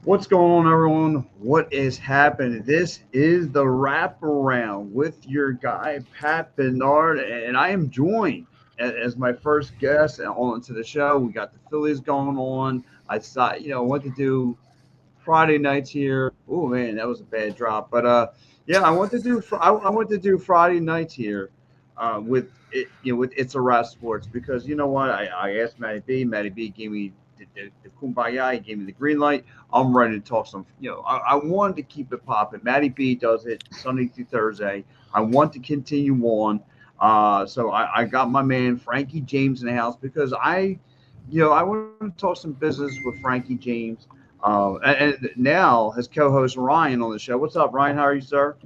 What's going on, everyone? What is happening? This is the Wraparound with your guy, Pat Bernard, and I am joined as my first guest on to the show. We got the Phillies going on. I thought, what to do Friday nights here. Oh, man, that was a bad drop. But yeah, I want to do Friday nights here with it, with It's a Wrap Sports because you know what? I asked Matty B. Matty B gave me the kumbaya. He gave me the green light. I'm ready to talk some. I wanted to keep it popping. Matty B does it Sunday through Thursday. I want to continue on. So I got my man Frankie James in the house because I want to talk some business with Frankie James. And now his co-host Ryan on the show. What's up, Ryan? How are you, sir?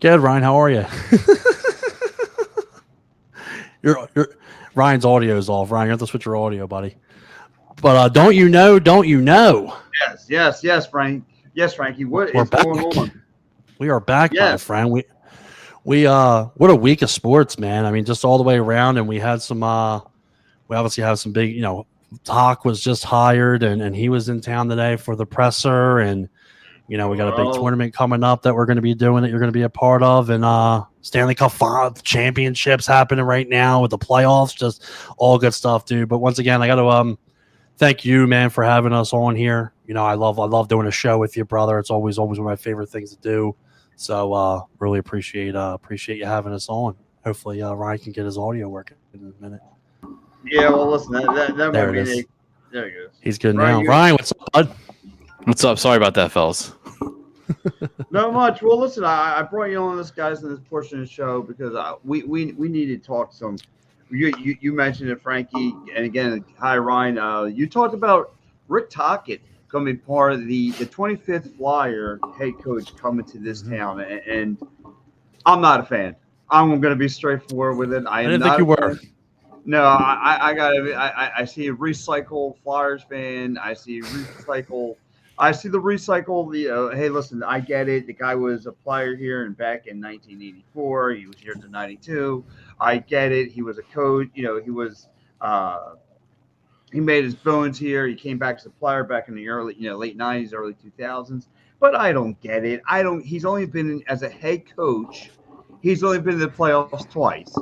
Good, Ryan. How are you? your Ryan's audio is off. Ryan, you have to switch your audio, buddy. But don't you know? Don't you know? Yes, Frank. Yes, Frankie. What We're is back. going on? We are back, my Yes. friend. We what a week of sports, man. I mean, just all the way around, and we had some. We obviously have some big. Doc was just hired, and he was in town today for the presser, and we got a big Oh, tournament coming up that we're going to be doing that you're going to be a part of, and Stanley Cup championships happening right now with the playoffs, just all good stuff, dude. But once again, I got to thank you, man, for having us on here. I love doing a show with you, brother. It's always one of my favorite things to do. So really appreciate you having us on. Hopefully Ryan can get his audio working in a minute. yeah. Well, listen, that might There it be is. there he goes. He's good Ryan, now. Ryan, what's up, bud? What's up? Sorry about that, fellas. Not much. Well, listen, I brought you on this guys in this portion of the show because we need to talk some. You mentioned it, Frankie, and again, hi Ryan. You talked about Rick Tocchet coming part of the 25th Flyer head coach coming to this town, and I'm not a fan. I'm going to be straightforward with it. I I am didn't think not you a were. fan. No, I got to. I see a recycle Flyers fan. I see the recycle. Hey, listen, I get it. The guy was a player here and back in 1984. He was here to 92. I get it. He was a coach. He was. He made his bones here. He came back as a player back in the early, late 90s, early 2000s. But I don't get it. I don't. He's only been as a head coach. He's only been in the playoffs twice.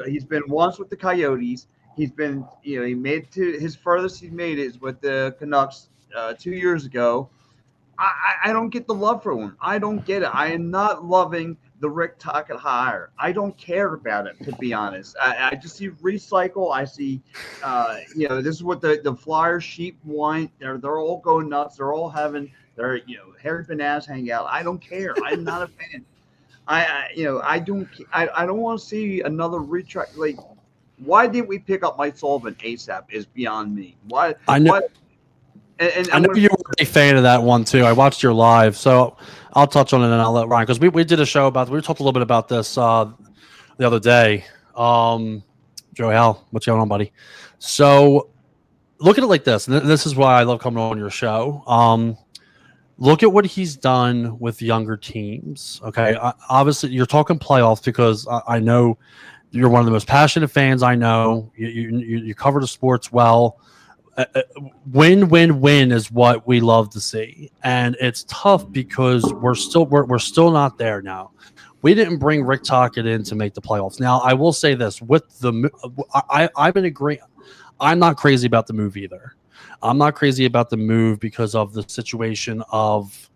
He's been once with the Coyotes. He's been, he made to his furthest he made is with the Canucks 2 years ago. I don't get the love for him. I don't get it. I am not loving the Rick Tocchet hire. I don't care about it, to be honest. I just see recycle. I see, this is what the Flyers sheep want. They're all going nuts. They're all having their, hairy bananas hang out. I don't care. I'm not a fan. I don't want to see another retract. Like, why didn't we pick up Mike Sullivan ASAP? Is beyond me. Why? I know. Why, and I know you were a fan of that one too. I watched your live, so I'll touch on it and I'll let Ryan, because we did a show about. We talked a little bit about this the other day. Joel, what's going on, buddy? So look at it like this, and this is why I love coming on your show. Look at what he's done with younger teams. Okay, obviously you're talking playoffs because I know you're one of the most passionate fans I know. You cover the sports well. Win is what we love to see, and it's tough because we're still not there now. We didn't bring Rick Tocchet in to make the playoffs. Now I will say this: with I'm in agree. I'm not crazy about the move either. I'm not crazy about the move because of the situation of,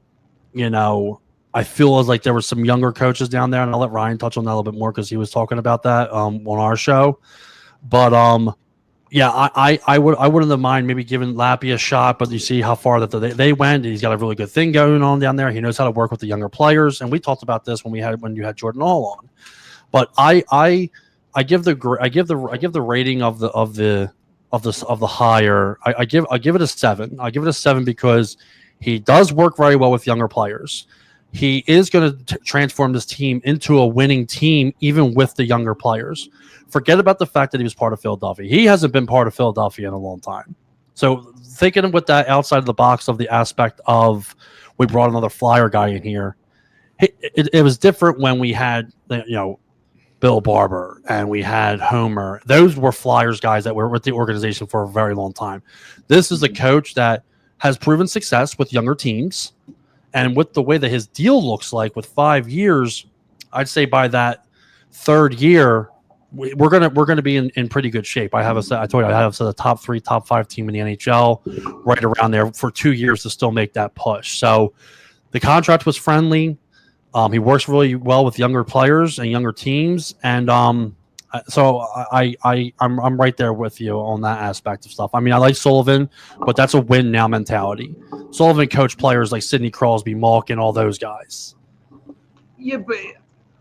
I feel as like there were some younger coaches down there, and I'll let Ryan touch on that a little bit more because he was talking about that on our show. But yeah, I wouldn't have mind maybe giving Lappy a shot, but you see how far that they went. He's got a really good thing going on down there. He knows how to work with the younger players, and we talked about this when you had Jordan Hall on. But I give the rating of the hire. I give it a 7. I give it a 7 because he does work very well with younger players. He is going to transform this team into a winning team, even with the younger players. Forget about the fact that he was part of Philadelphia. He hasn't been part of Philadelphia in a long time. So thinking with that outside of the box of the aspect of we brought another Flyer guy in here, it was different when we had Bill Barber, and we had Homer. Those were Flyers guys that were with the organization for a very long time. This is a coach that has proven success with younger teams, and with the way that his deal looks like with 5 years, I'd say by that third year, we're gonna be in pretty good shape. I told you I have the top 3, top 5 team in the NHL, right around there for 2 years to still make that push. So the contract was friendly. He works really well with younger players and younger teams, and so I'm right there with you on that aspect of stuff. I mean, I like Sullivan, but that's a win now mentality. Sullivan coached players like Sidney Crosby, Malkin, all those guys. Yeah, but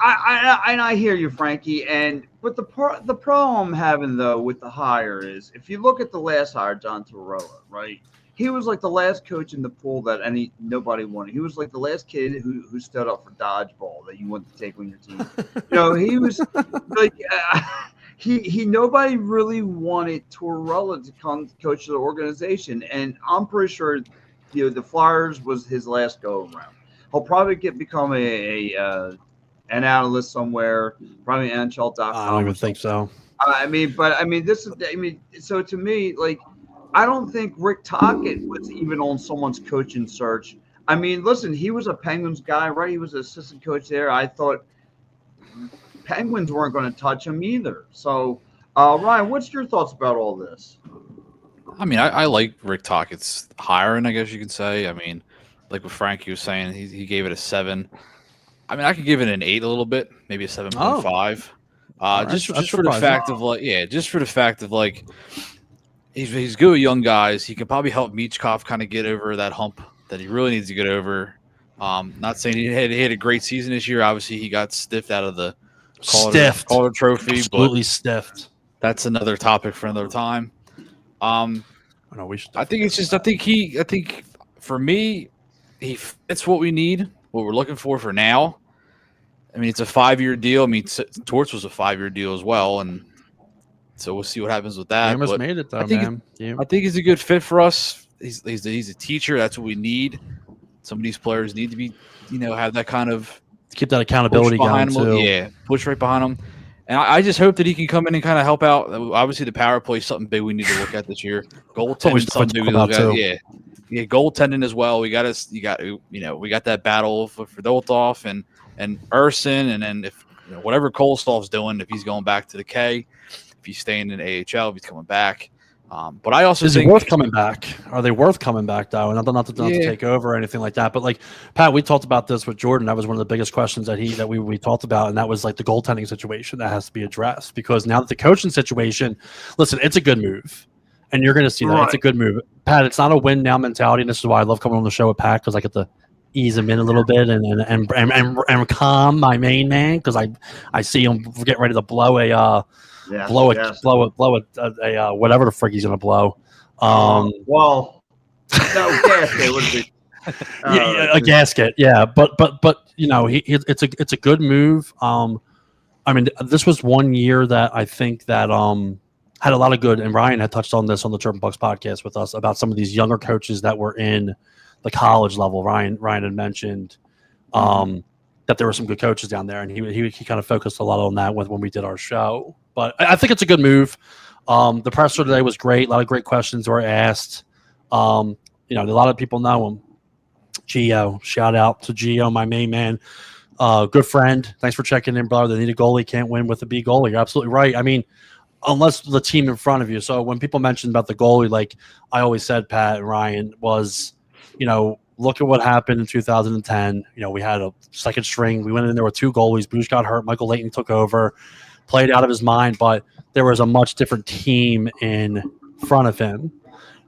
I hear you, Frankie. But the problem I'm having though with the hire is if you look at the last hire, John Tortorella, right? He was like the last coach in the pool that nobody wanted. He was like the last kid who stood up for dodgeball that you wanted to take on your team. He was like he nobody really wanted Tortorella to come coach the organization, and I'm pretty sure the Flyers was his last go around. He'll probably become an analyst somewhere, probably NHL.com. I don't even think so. So to me, like, I don't think Rick Tocchet was even on someone's coaching search. I mean, listen, he was a Penguins guy, right? He was an assistant coach there. I thought Penguins weren't going to touch him either. So, Ryan, what's your thoughts about all this? I mean, I like Rick Tockett's hiring, I guess you could say. I mean, like what Frankie was saying, he gave it a 7. I mean, I could give it an 8 a little bit, maybe a 7.5. Just for the fact of like, he's good with young guys. He could probably help Michkov kind of get over that hump that he really needs to get over. Not saying he had a great season this year. Obviously, he got stiffed out of the Calder Trophy. Absolutely stiffed. That's another topic for another time. I think for me, he fits what we need, what we're looking for now. I mean, it's a 5-year deal. I mean, Torts was a 5-year deal as well, and so we'll see what happens with that. He almost made it, though, man. I think he's a good fit for us. He's a teacher. That's what we need. Some of these players need to be, have that kind of keep that accountability going too. Yeah, push right behind him. And I just hope that he can come in and kind of help out. Obviously, the power play is something big we need to look at this year. Goaltending, something big we look at. Yeah, goaltending as well. We got that battle for Dolthoff and Urson, and then if whatever Kolstoff's doing, if he's going back to the K, if he's staying in AHL, if he's coming back. But I also think it worth coming back? Are they worth coming back though? Not to take over or anything like that. But like Pat, we talked about this with Jordan. That was one of the biggest questions that we talked about, and that was like the goaltending situation that has to be addressed, because now that the coaching situation, listen, it's a good move, and you're going to see that it's a good move. Pat, it's not a win now mentality, and this is why I love coming on the show with Pat, because I get to ease him in a little bit and calm my main man, because I see him get ready to blow a. Whatever the frick he's gonna blow. No gasket would be. A gasket, yeah. But it's a good move. I mean, this was 1 year that I think that had a lot of good, and Ryan had touched on this on the Turpin Bucks podcast with us about some of these younger coaches that were in the college level. Ryan had mentioned that there were some good coaches down there, and he kind of focused a lot on that when we did our show. But I think it's a good move. The presser today was great. A lot of great questions were asked. A lot of people know him. Gio, shout out to Gio, my main man. Good friend. Thanks for checking in, brother. They need a goalie. Can't win with a B goalie. You're absolutely right. I mean, unless the team in front of you. So when people mentioned about the goalie, like I always said, Pat and Ryan, was, look at what happened in 2010. We had a second string. We went in there with 2 goalies. Boosh got hurt. Michael Leighton took over. Played out of his mind, but there was a much different team in front of him.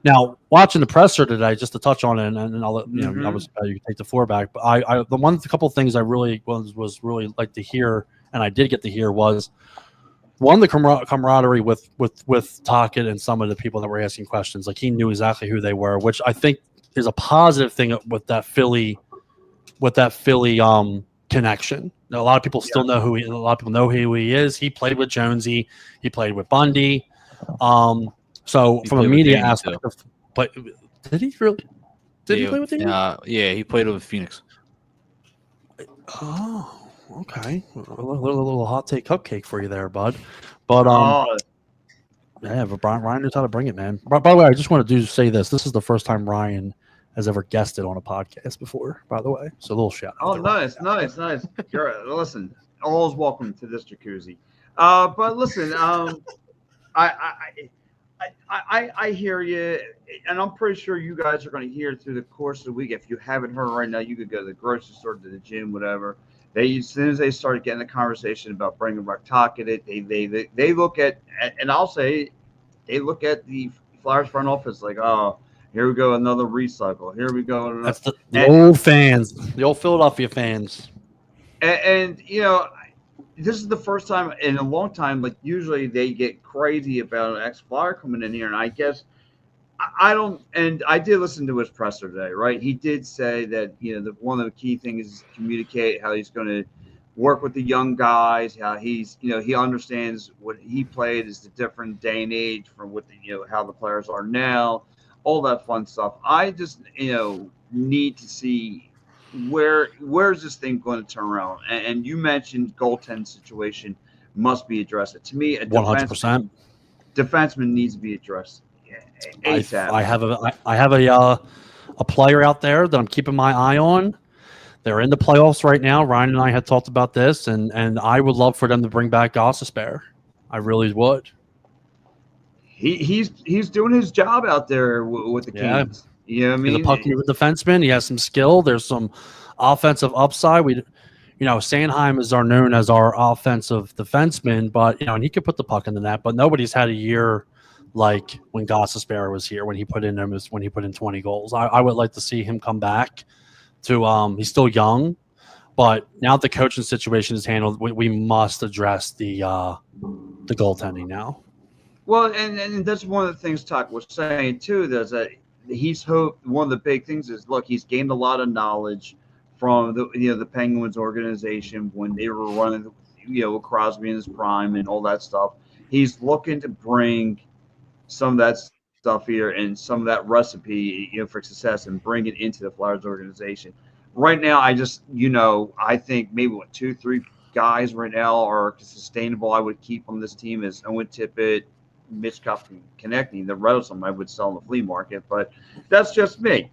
Now, watching the presser today, just to touch on it, and I'll let you can take the floor back. But the couple of things I really was really like to hear, and I did get to hear, was one, the camaraderie with Tocchet and some of the people that were asking questions. Like, he knew exactly who they were, which I think is a positive thing with that Philly connection. A lot of people still know who he is. He played with Jonesy. He played with Bundy. So from a media aspect, but did he really? Did he play with him? Yeah, he played with Phoenix. Oh, Okay, a little hot take cupcake for you there, bud. But Oh, yeah, but Ryan knows how to bring it, man. By the way, I just want to say this. This is the first time Ryan has ever guested on a podcast before. By the way, so a little shout out oh, to Ryan. nice. Listen, all's welcome to this jacuzzi. But listen, I, I, I hear you, and I'm pretty sure you guys are going to hear through the course of the week. If you haven't heard right now, you could go to the grocery store, to the gym, whatever. They, as soon as they started getting the conversation about bringing Raktak in it, they look at, and I'll say, they look at the Flyers front office like, oh, here we go, another recycle. Here we go, That's the and old fans, the old Philadelphia fans. and you know, this is the first time in a long time. Like usually they get crazy about an ex-Flyer coming in here, and I guess I don't. And I did listen to his presser today, right? He did say that one of the key things is communicate how he's going to work with the young guys, how he's he understands what he played is the different day and age from what how the players are now, all that fun stuff. I just need to see where's this thing going to turn around. And you mentioned goaltend situation must be addressed. To me, a 100%. defenseman needs to be addressed ASAP. I have a player out there that I'm keeping my eye on. They're in the playoffs right now. Ryan and I had talked about this, and I would love for them to bring back Gossespierre. I really would. He's doing his job out there with the Kings. You know what I mean? He's a puck moving defenseman. He has some skill. There's some offensive upside. Sanheim is known as our offensive defenseman, but and he could put the puck in the net. But nobody's had a year like when Gossespierre was here, when he put in 20 goals. I would like to see him come back to he's still young, but now the coaching situation is handled, we must address the goaltending now. Well, and that's one of the things Tuck was saying too. There's that one of the big things is, look, he's gained a lot of knowledge from the Penguins organization when they were running Crosby in his prime and all that stuff. He's looking to bring some of that stuff here and some of that recipe for success and bring it into the Flyers organization. Right now, I think maybe 2-3 guys right now are sustainable. I would keep on this team as Owen Tippett, Mitch connecting. The rest of them I would sell in the flea market, but that's just me.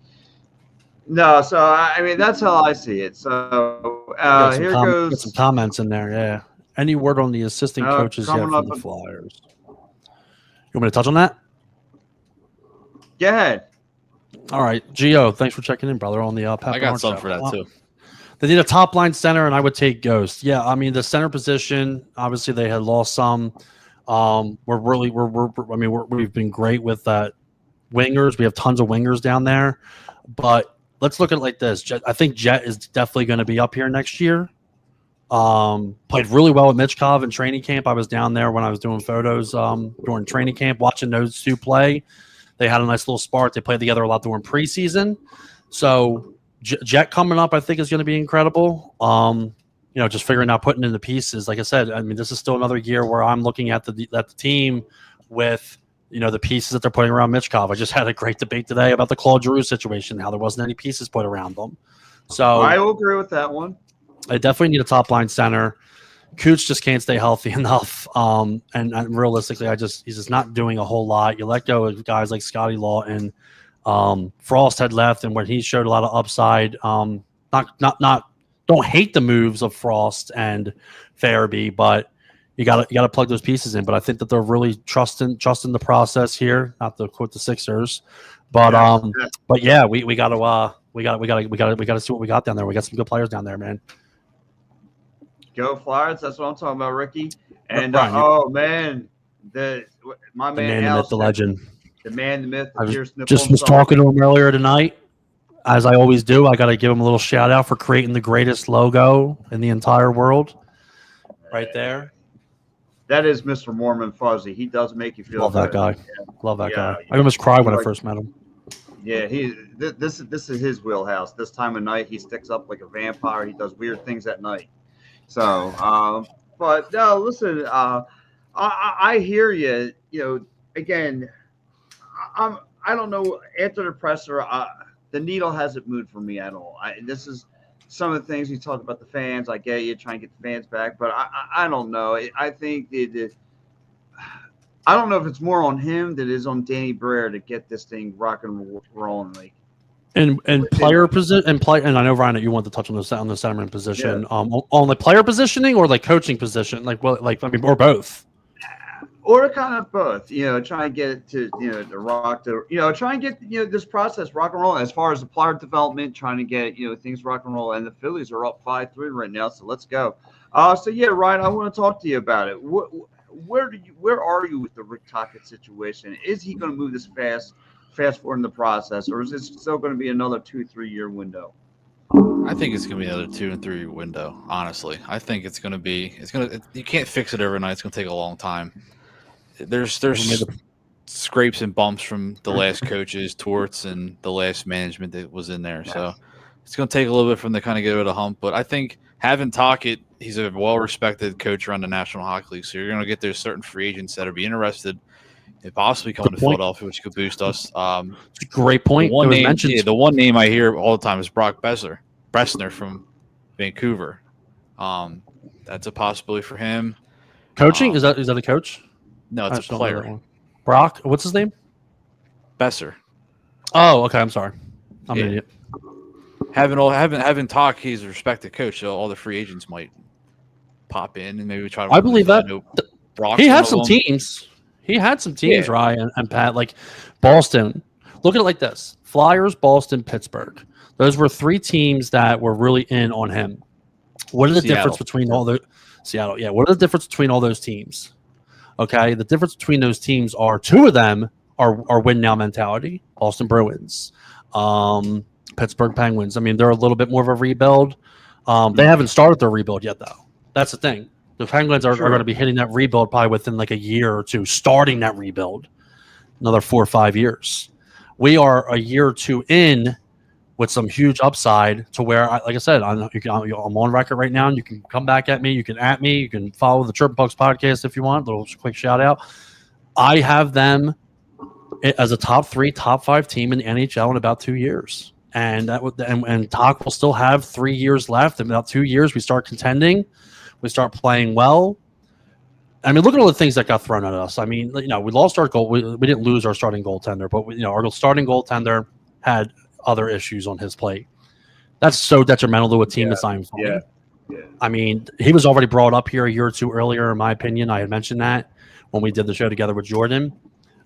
No, so I mean that's how I see it. So here goes. Get some comments in there. Yeah. Any word on the assistant coaches yet for the Flyers? You want me to touch on that? Go ahead. All right, Gio, thanks for checking in, brother. On the I got something for that too. They need a top line center, and I would take Ghost. Yeah, I mean the center position. Obviously, they had lost some. We've been great with wingers. We have tons of wingers down there, but let's look at it like this. I think Jet is definitely going to be up here next year. Played really well with Mitchkov in training camp. I was down there when I was doing photos during training camp, watching those two play. They had a nice little spark. They played together a lot during preseason. So Jet coming up, I think, is going to be incredible. Just figuring out putting in the pieces. Like I said, I mean, this is still another year where I'm looking at the team with the pieces that they're putting around Mitchkov. I just had a great debate today about the Claude Giroux situation, how there wasn't any pieces put around them. So I will agree with that one. I definitely need a top line center. Cooch just can't stay healthy enough. And realistically, he's just not doing a whole lot. You let go of guys like Scotty Lawton. Frost had left, and when he showed a lot of upside, don't hate the moves of Frost and Farabee, but you got to plug those pieces in. But I think that they're really trusting the process here. Not to quote the Sixers, but yeah, we got to see what we got down there. We got some good players down there, man. Go Flyers! That's what I'm talking about, Ricky. And Brian, the man, the myth, the legend, the man, the myth. I was talking to him earlier tonight. As I always do, I got to give him a little shout out for creating the greatest logo in the entire world. Right there. That is Mr. Mormon Fuzzy. He does make you feel. Love that guy. Yeah. Love that guy. I almost cried when I first met him. Yeah, this is his wheelhouse. This time of night, he sticks up like a vampire. He does weird things at night. So, but no, listen. I hear you. Again, I don't know. After the presser, the needle hasn't moved for me at all. This is some of the things you talked about the fans. I get you trying to get the fans back, but I don't know. I think I don't know if it's more on him than it is on Danny Briere to get this thing rock and rolling. Like And player position and I know Ryan that you want to touch on the centerman position. On the player positioning or like coaching position, or both. Or kind of both, try and get it to, the rock to, try and get, this process rock and roll as far as the player development, trying to get, things rock and roll. And the Phillies are up 5-3 right now. So let's go. So yeah, Ryan, I want to talk to you about it. Where are you with the Rick Tocchet situation? Is he going to move this fast forward in the process, or is this still going to be another 2-3 year window? I think it's going to be another 2 and 3 year window. Honestly, I think you can't fix it overnight. It's going to take a long time. There's scrapes and bumps from the last coaches, torts, and the last management that was in there. So it's going to take a little bit for them to kind of get over the hump. But I think having Tocchet, he's a well-respected coach around the National Hockey League. So you're going to get there's certain free agents that are be interested in possibly coming to Philadelphia, which could boost us. It's a great point. The one name I hear all the time is Brock Besser from Vancouver. That's a possibility for him. Coaching? Is that a coach? No, it's a player. Brock, what's his name? Besser. Oh, okay. I'm sorry. I'm an idiot. Having Tocchet, he's a respected coach, so all the free agents might pop in and maybe try to. I believe that. He had some teams. He had some teams, Yeah. Ryan and Pat, like Boston. Look at it like this: Flyers, Boston, Pittsburgh. Those were 3 teams that were really in on him. What are the difference between all the Seattle? Yeah, what are the difference between all those teams? Okay, the difference between those teams are 2 of them are win now mentality. Boston Bruins, Pittsburgh Penguins. I mean, they're a little bit more of a rebuild. They haven't started their rebuild yet, though. That's the thing. The Penguins are going to be hitting that rebuild probably within like a year or two, starting that rebuild. Another 4 or 5 years. We are a year or 2 in with some huge upside to where, like I said, I'm on record right now, and you can come back at me. You can at me. You can follow the Chirpin Pucks podcast if you want. A little quick shout out. I have them as a top 3, top 5 team in the NHL in about 2 years, and Toc will still have 3 years left. In about 2 years, we start contending. We start playing well. I mean, look at all the things that got thrown at us. I mean, we lost our goal. We didn't lose our starting goaltender, but our starting goaltender had other issues on his plate. That's so detrimental to a team that's not even playing. Yeah. I mean, he was already brought up here a year or 2 earlier, in my opinion. I had mentioned that when we did the show together with Jordan.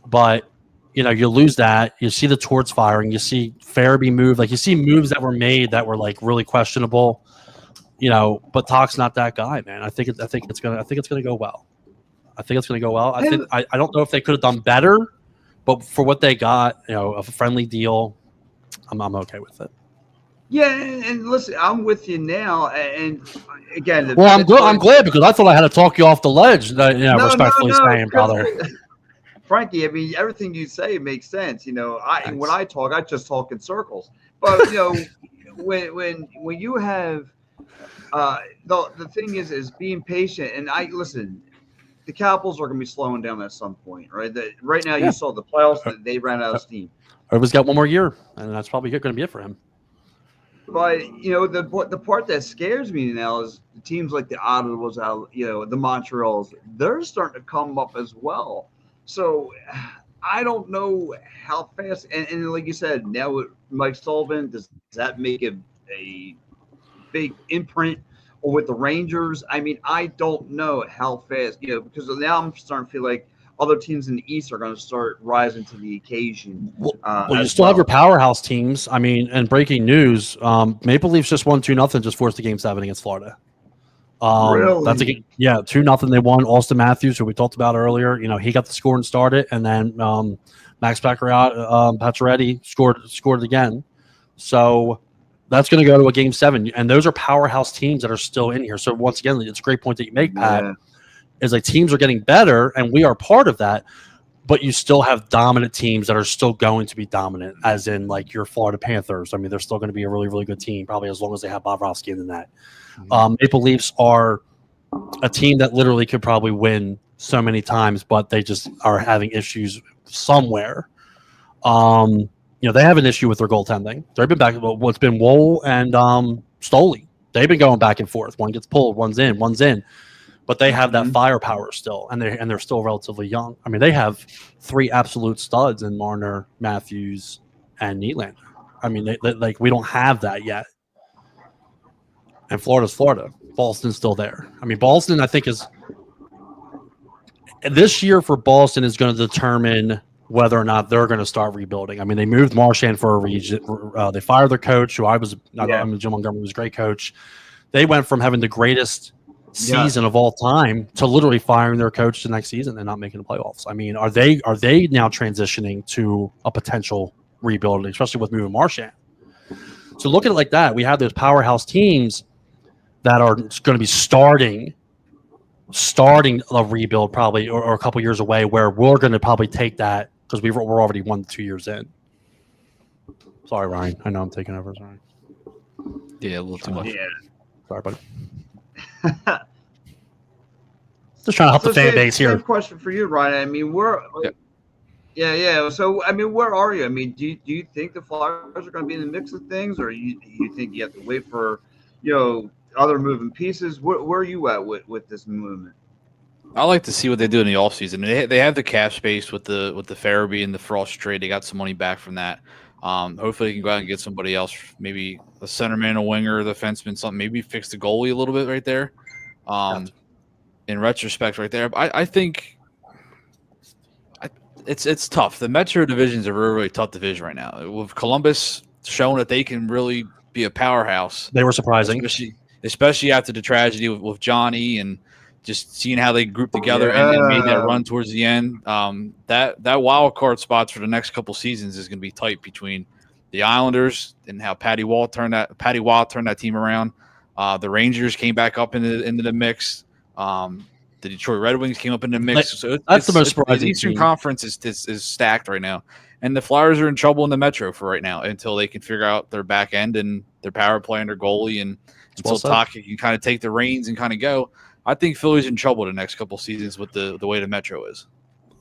But, you lose that. You see the torts firing. You see Farabee move. Like, you see moves that were made that were, like, really questionable. But Toc's not that guy, man. I think it's gonna go well. I think it's gonna go well. I don't know if they could have done better, but for what they got, a friendly deal, I'm okay with it. Yeah, and listen, I'm with you now. And again, I'm glad because I thought I had to talk you off the ledge. Respectfully saying, brother. Frankie, I mean, everything you say makes sense. When I talk, I just talk in circles. But when you have the thing is being patient, and listen. The Capitals are going to be slowing down at some point, right? Right now, you saw the playoffs; they ran out of steam. Irvin's got 1 more year, and that's probably going to be it for him. But the part that scares me now is the teams like the Ottawas, the Montreals. They're starting to come up as well. So I don't know how fast. And like you said, now with Mike Sullivan, does that make a big imprint? Or with the Rangers, I mean, I don't know how fast, because now I'm starting to feel like other teams in the East are going to start rising to the occasion. Well, you still have your powerhouse teams. I mean, and breaking news, Maple Leafs just won 2-0, just forced the Game 7 against Florida. Really? That's 2-0. They won. Austin Matthews, who we talked about earlier, he got the score and started, and then Max Pacioretty scored it again. So that's going to go to a Game 7, and those are powerhouse teams that are still in here. So once again, it's a great point that you make, Pat. Is like teams are getting better, and we are part of that. But you still have dominant teams that are still going to be dominant, as in like your Florida Panthers. I mean, they're still going to be a really, really good team, probably as long as they have Bobrovsky in the net. Maple Leafs are a team that literally could probably win so many times, but they just are having issues somewhere. They have an issue with their goaltending. They've been back. Well, it's been Woll and Stoli. They've been going back and forth. One gets pulled, one's in. But they have that firepower still, and they're still relatively young. I mean, they have 3 absolute studs in Marner, Matthews, and Nylander. I mean, like we don't have that yet. And Florida's Florida. Boston's still there. I mean, Boston, I think, is this year for Boston is going to determine whether or not they're going to start rebuilding. I mean, they moved Marchand for a region. They fired their coach, who I mean, Jim Montgomery was a great coach. They went from having the greatest season of all time to literally firing their coach the next season and not making the playoffs. I mean, are they now transitioning to a potential rebuilding, especially with moving Marchand? So look at it like that. We have those powerhouse teams that are going to be starting a rebuild probably or a couple years away, where we're going to probably take that because we're already 1-2 years in. Sorry, Ryan. I know I'm taking over. Sorry. Yeah, a little too much. Yeah. Sorry, buddy. Just trying to help the fan base here. Same question for you, Ryan. I mean, yeah. So, I mean, where are you? I mean, do you think the Flyers are going to be in the mix of things, or you think you have to wait for, other moving pieces? Where are you at with this movement? I like to see what they do in the offseason. They have the cap space with the Farabee and the Frost trade. They got some money back from that. Hopefully, they can go out and get somebody else, maybe a centerman, a winger, the fenceman, something. Maybe fix the goalie a little bit right there. In retrospect, right there, I think it's tough. The Metro division is a really, really tough division right now. With Columbus showing that they can really be a powerhouse, they were surprising, especially after the tragedy with Johnny and just seeing how they grouped together and made that run towards the end. That wild card spots for the next couple seasons is going to be tight between the Islanders and how Patty Wild turned that team around. The Rangers came back up into the mix. The Detroit Red Wings came up in the mix. So that's the most surprising. The Eastern Conference is stacked right now, and the Flyers are in trouble in the Metro for right now until they can figure out their back end and their power play and their goalie, and until Taka can kind of take the reins and kind of go. I think Philly's in trouble the next couple seasons with the way the Metro is.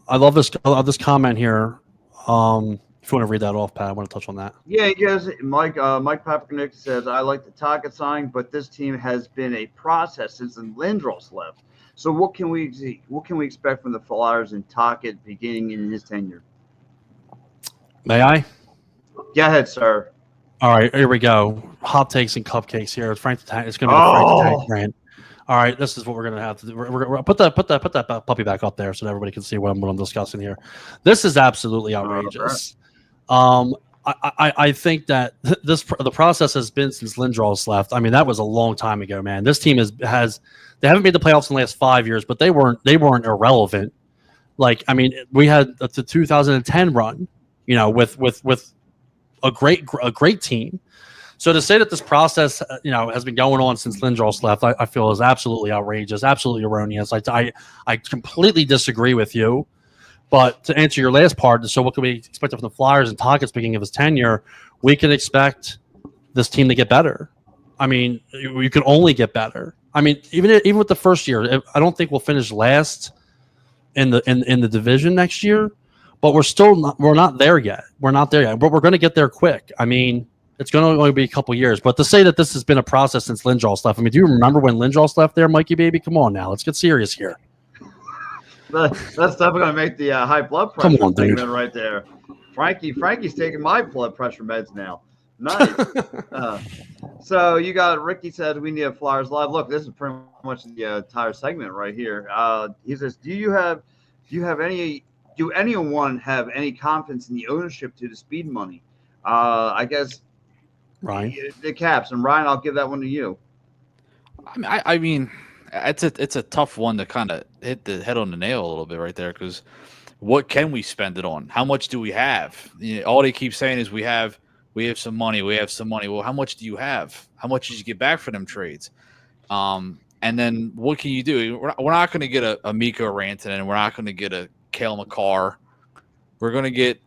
I love this comment here. If you want to read that off, Pat, I want to touch on that. Yeah, he goes, Mike Papanik says, I like the Taka sign, but this team has been a process since Lindros left. So what can we expect from the Flyers and Taka beginning in his tenure? May I? Go ahead, sir. All right, here we go. Hot takes and cupcakes here. It's going to be the Frank the Tank brand. All right, this is what we're going to have to do. We're going to put that puppy back up there so that everybody can see what I'm discussing here. This is absolutely outrageous. I think that the process has been since Lindros left. I mean, that was a long time ago, man. This team they haven't made the playoffs in the last 5 years, but they weren't irrelevant. Like, I mean, we had the 2010 run, with a great team. So to say that this process, has been going on since Lindros left, I feel is absolutely outrageous, absolutely erroneous. I completely disagree with you. But to answer your last part, so what can we expect from the Flyers and Taka speaking of his tenure? We can expect this team to get better. I mean, you can only get better. I mean, even with the first year, I don't think we'll finish last in the division next year. But we're not there yet. We're not there yet. But we're going to get there quick. I mean, it's going to only be a couple years. But to say that this has been a process since Lindros left, I mean, do you remember when Lindros left there, Mikey baby? Come on now, let's get serious here. That's definitely going to make the high blood pressure. Come on, dude. Right there. Frankie's taking my blood pressure meds now. Nice. So you got Ricky says we need a Flyers live. Look, this is pretty much the entire segment right here. He says, do anyone have any confidence in the ownership to the speed money? I guess Ryan, the Caps, and Ryan, I'll give that one to you. I mean, it's a tough one to kind of hit the head on the nail a little bit right there, because what can we spend it on? How much do we have? All they keep saying is we have some money. We have some money. Well, how much do you have? How much did you get back for them trades? And then what can you do? We're not going to get a Mikko Rantanen. We're not going to get a Cale Makar. We're going to get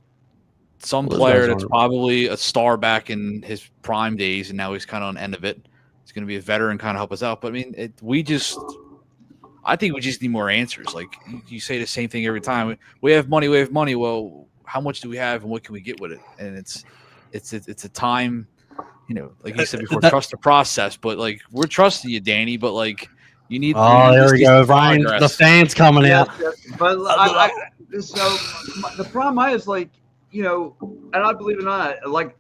some player that's probably a star back in his prime days, and now he's kind of on the end of it. He's going to be a veteran, kind of help us out. But I mean, I think we just need more answers. Like you say the same thing every time. We have money. We have money. Well, how much do we have, and what can we get with it? And it's a time like you said before, trust the process. But like we're trusting you, Danny. But like you need. Oh, there we go, Ryan. Progress. The fans coming out. Yes. But so the problem is like and I believe it or not, like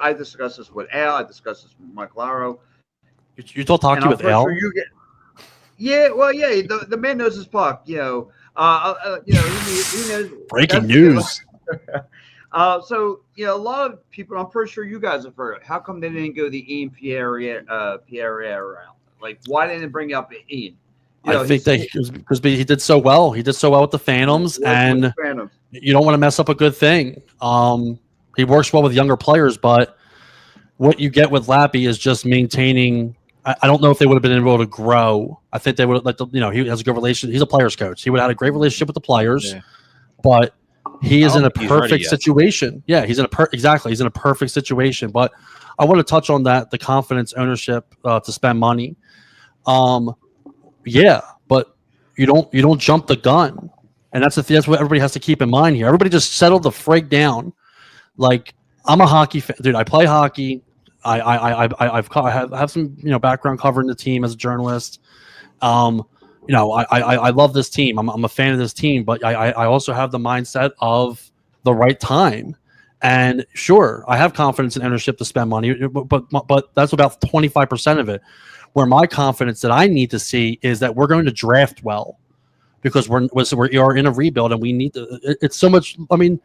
I discussed this with Al, I discussed this with Mike Laro. You still talking with Al? Sure the man knows his puck. He knows. Breaking news. So a lot of people, I'm pretty sure you guys have heard it. How come they didn't go the Ian Pierre route? Like, why didn't they bring up Ian? I think because he did so well. He did so well with the Phantoms, and you don't want to mess up a good thing. He works well with younger players, but what you get with Lappy is just maintaining. I don't know if they would have been able to grow. I think they would have he has a good relationship. He's a players coach. He would have had a great relationship with the players, but he is in a perfect situation. Yeah, he's in He's in a perfect situation. But I want to touch on that, the confidence, ownership to spend money. Yeah, but you don't jump the gun, and that's what everybody has to keep in mind here. Everybody just settle the frig down. Like, I'm a hockey fan, dude. I play hockey. I have some background covering the team as a journalist. I love this team. I'm a fan of this team, but I also have the mindset of the right time. And sure, I have confidence in ownership to spend money, but that's about 25% of it. Where my confidence that I need to see is that we're going to draft well, because we are in a rebuild and we need to. It's so much. I mean,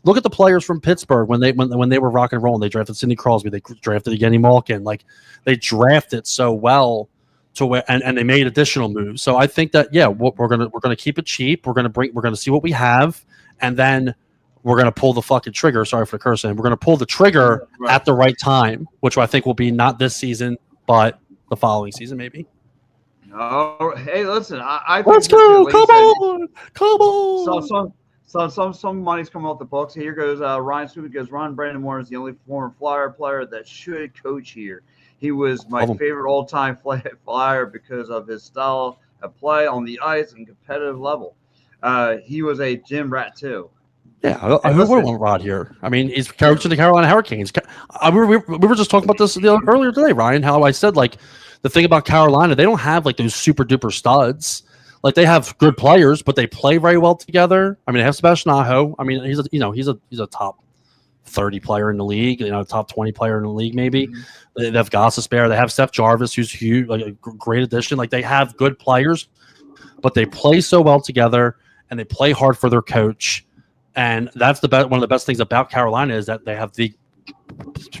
look at the players from Pittsburgh when they were rock and rolling. They drafted Sidney Crosby. They drafted Evgeny Malkin. Like, they drafted so well to where, and they made additional moves. So I think that we're gonna keep it cheap. We're gonna see what we have, and then we're gonna pull the fucking trigger. Sorry for the cursing. We're gonna pull the trigger at the right time, which I think will be not this season, but the following season maybe. Oh, hey, listen, I let's go. Come on. Some money's coming off the books. Here goes Ryan Stewart. Goes Ron Brandon is the only former Flyer player that should coach here. He was my favorite all-time Flyer because of his style of play on the ice and competitive level. He was a gym rat too. Yeah, who would want Rod here? I mean, he's coaching the Carolina Hurricanes. We were just talking about this earlier today, Ryan. How I said, like, the thing about Carolina, they don't have like those super duper studs. Like, they have good players, but they play very well together. I mean, they have Sebastian Aho. I mean, he's a top 30 player in the league. Top 20 player in the league maybe. Mm-hmm. They have Gossespierre. They have Seth Jarvis, who's huge, like a great addition. Like, they have good players, but they play so well together and they play hard for their coach. And that's one of the best things about Carolina is that they have the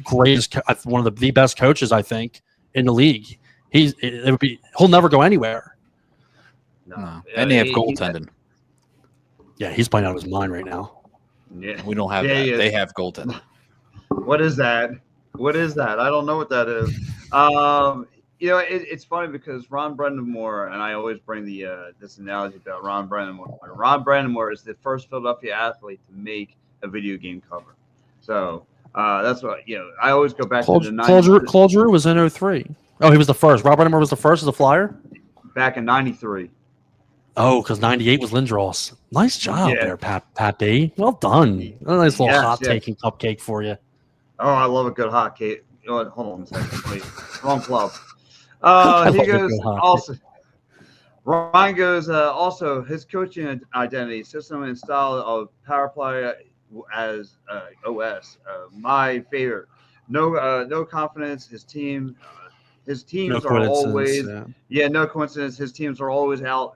greatest, one of the best coaches, I think, in the league. He'll never go anywhere. No. And they have goaltending. Yeah, he's playing out of his mind right now. Yeah, we don't have that. They have goaltending. What is that? I don't know what that is. It's funny because Ron Brandon-Moore, and I always bring this analogy about Ron Brandon-Moore. Ron Brandon-Moore is the first Philadelphia athlete to make a video game cover. So that's what I always go back to the 90s. Claude Giroux was in 2003. Oh, he was the first. Ron Brandon-Moore was the first as a Flyer? Back in 93. Oh, because 98 was Lindros. Nice job there, Pat B. Well done. A nice little hot taking cupcake for you. Oh, I love a good hot cake. Hold on a second, please. Wrong club. He goes also. Ryan goes also his coaching identity, system, and style of power play as OS. My favorite. No confidence. His teams are always no coincidence. His teams are always out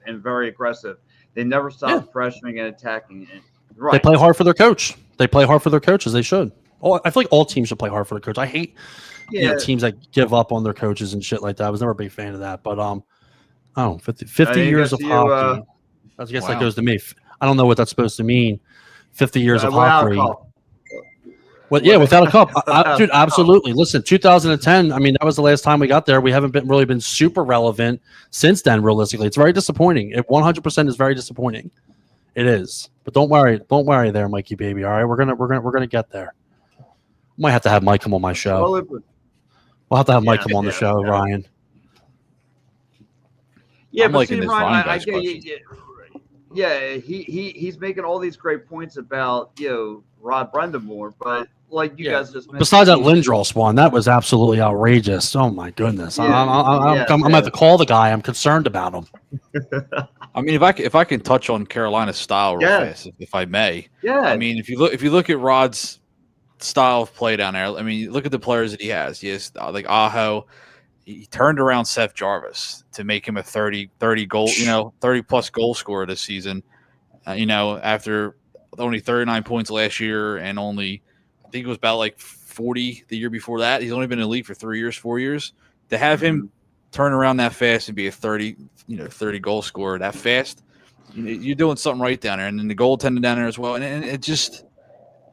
and very aggressive. They never stop pressuring and attacking. Right. They play hard for their coach. They play hard for their coaches. They should. I feel like all teams should play hard for their coach. I hate teams that give up on their coaches and shit like that. I was never a big fan of that. But 50 years of hockey. I guess that goes to me. I don't know what that's supposed to mean. 50 years of hockey. Without a cup. Dude, absolutely. Listen, 2010, I mean, that was the last time we got there. We haven't really been super relevant since then, realistically. It's very disappointing. It 100% is very disappointing. It is. But don't worry there, Mikey baby. All right, we're gonna get there. Might have to have Mike come on my show. We'll have to have Mike come on the show, Ryan. Yeah, but see, Ryan, I get he's making all these great points about Rod Brendamore, but like you guys just mentioned, besides that Lindros one, that was absolutely outrageous. Oh my goodness! I'm gonna have to call the guy. I'm concerned about him. I mean, if I can touch on Carolina's style real fast, if I may. Yeah. I mean, if you look at Rod's style of play down there, I mean, look at the players that he has. He has like Aho. He turned around Seth Jarvis to make him a 30 goal, 30 plus goal scorer this season. After only 39 points last year and only, I think it was about like 40 the year before that. He's only been in the league for 3 years, 4 years. To have him turn around that fast and be a 30 goal scorer that fast, you're doing something right down there. And then the goaltender down there as well. And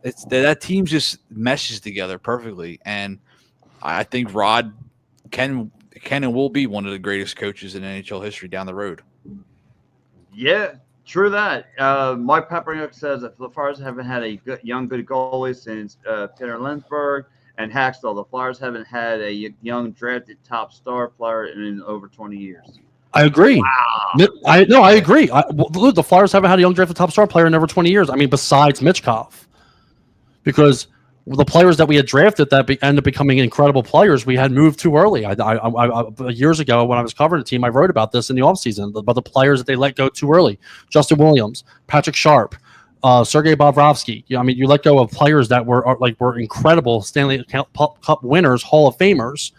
that team just meshes together perfectly. And I think Rod can and will be one of the greatest coaches in NHL history down the road. Yeah, true that. Mike Paparyuk says that the Flyers haven't had a good goalie since Peter Lindbergh and Hackstall. The Flyers haven't had a young drafted top star player in over 20 years. I agree. Wow. I agree. The Flyers haven't had a young drafted top star player in over 20 years. I mean, besides Michkov, because the players that we had drafted that ended up becoming incredible players, we had moved too early. Years ago, when I was covering the team, I wrote about this in the offseason, about the players that they let go too early. Justin Williams, Patrick Sharp, Sergei Bobrovsky. I mean, you let go of players that were incredible Stanley Cup winners, Hall of Famers.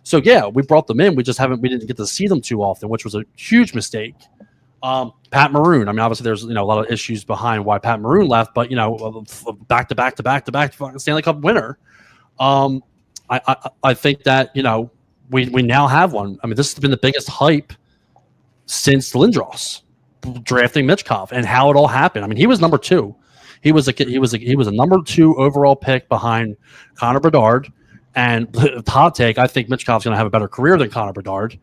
So, yeah, we brought them in. We didn't get to see them too often, which was a huge mistake. Pat Maroon. I mean, obviously, there's a lot of issues behind why Pat Maroon left, but back to back Stanley Cup winner. I think that we now have one. I mean, this has been the biggest hype since Lindros drafting Michkov and how it all happened. I mean, he was number 2. He was a number 2 overall pick behind Connor Bedard. And hot take, I think Michkov's going to have a better career than Connor Bedard.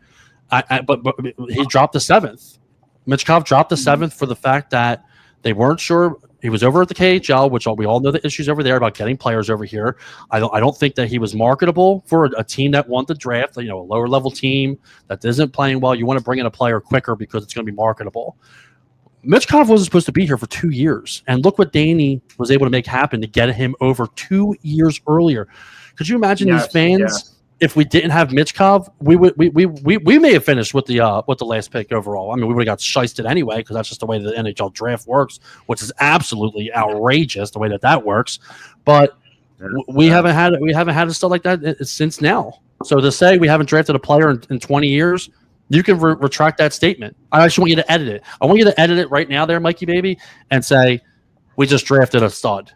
But he dropped the 7th. Michkov dropped the 7th for the fact that they weren't sure. He was over at the KHL, which we all know the issues over there about getting players over here. I don't think that he was marketable for a team that won the draft, a lower level team that isn't playing well. You want to bring in a player quicker because it's going to be marketable. Michkov wasn't supposed to be here for 2 years. And look what Danny was able to make happen to get him over 2 years earlier. Could you imagine these fans? If we didn't have Michkov, we may have finished with the last pick overall. I mean, we would have got shysted anyway because that's just the way the NHL draft works, which is absolutely outrageous the way that works. But we haven't had a stuff like that since now. So to say we haven't drafted a player in 20 years, you can retract that statement. I actually want you to edit it. I want you to edit it right now, there, Mikey baby, and say we just drafted a stud.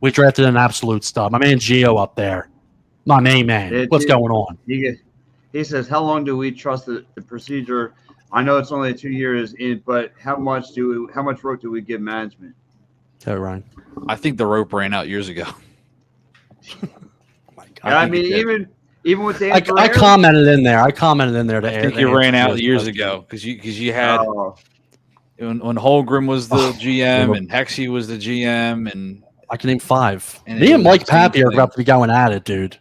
We drafted an absolute stud. My man Gio up there. My main man. What's going on? He says, how long do we trust the procedure? I know it's only 2 years in, but how much rope do we give management? Okay, Ryan. I think the rope ran out years ago. Oh my God. I mean, even with Dan I commented in there. To I think it ran out years ago because you had when Holmgren was the GM and Hexy was the GM, and I can name 5. Me and Mike Pappy are about to be going at it, dude.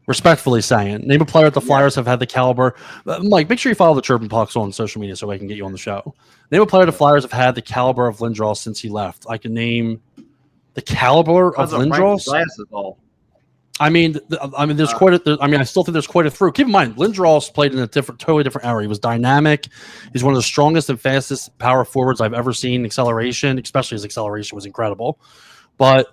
Respectfully saying, name a player that the Flyers have had the caliber. Mike, make sure you follow the Chirpin Pucks on social media so I can get you on the show. Name a player the Flyers have had the caliber of Lindros since he left. I can name the caliber of Lindros. I mean, there's I still think there's quite a through. Keep in mind, Lindros played in a totally different era. He was dynamic. He's one of the strongest and fastest power forwards I've ever seen. Acceleration, especially his acceleration, was incredible. But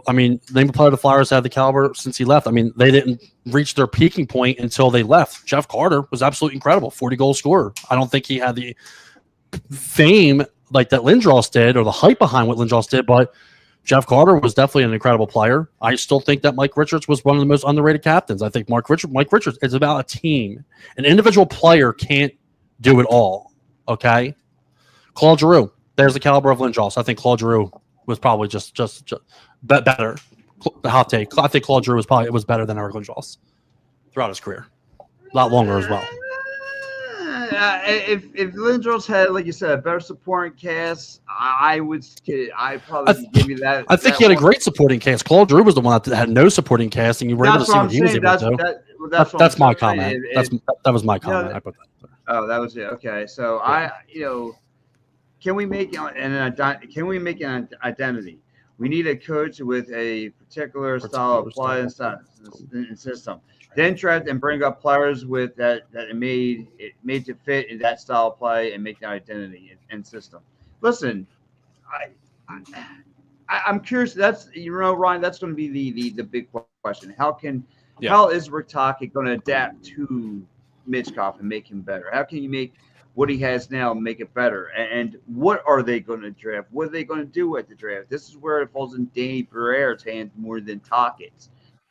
I mean, name a player the Flyers had the caliber since he left. I mean, they didn't reach their peaking point until they left. Jeff Carter was absolutely incredible, 40-goal scorer. I don't think he had the fame like that Lindros did or the hype behind what Lindros did, but Jeff Carter was definitely an incredible player. I still think that Mike Richards was one of the most underrated captains. I think Mike Richards is about a team. An individual player can't do it all, okay? Claude Giroux, there's the caliber of Lindros. I think Claude Giroux was probably just better. The hot take. I think Claude Giroux was better than Eric Lindros throughout his career. A lot longer as well. If Lindros had, like you said, a better supporting cast, I probably give you that. I think he had a great supporting cast. Claude Giroux was the one that had no supporting cast, and you were able to see what he was able to do. That's my comment. That was my comment. I put that there. Oh, that was it. Okay, so can we make an identity? We need a coach with a particular style of play and system. Then draft and bring up players with that made to fit in that style of play and make that identity and system. Listen, I, I'm curious. That's Ryan. That's going to be the big question. How is Rick Tocchet going to adapt to Mitchkov and make him better? How can you make what he has now make it better? And what are they going to draft? What are they going to do at the draft? This is where it falls in Danny Pereira's hands more than Tocchett's.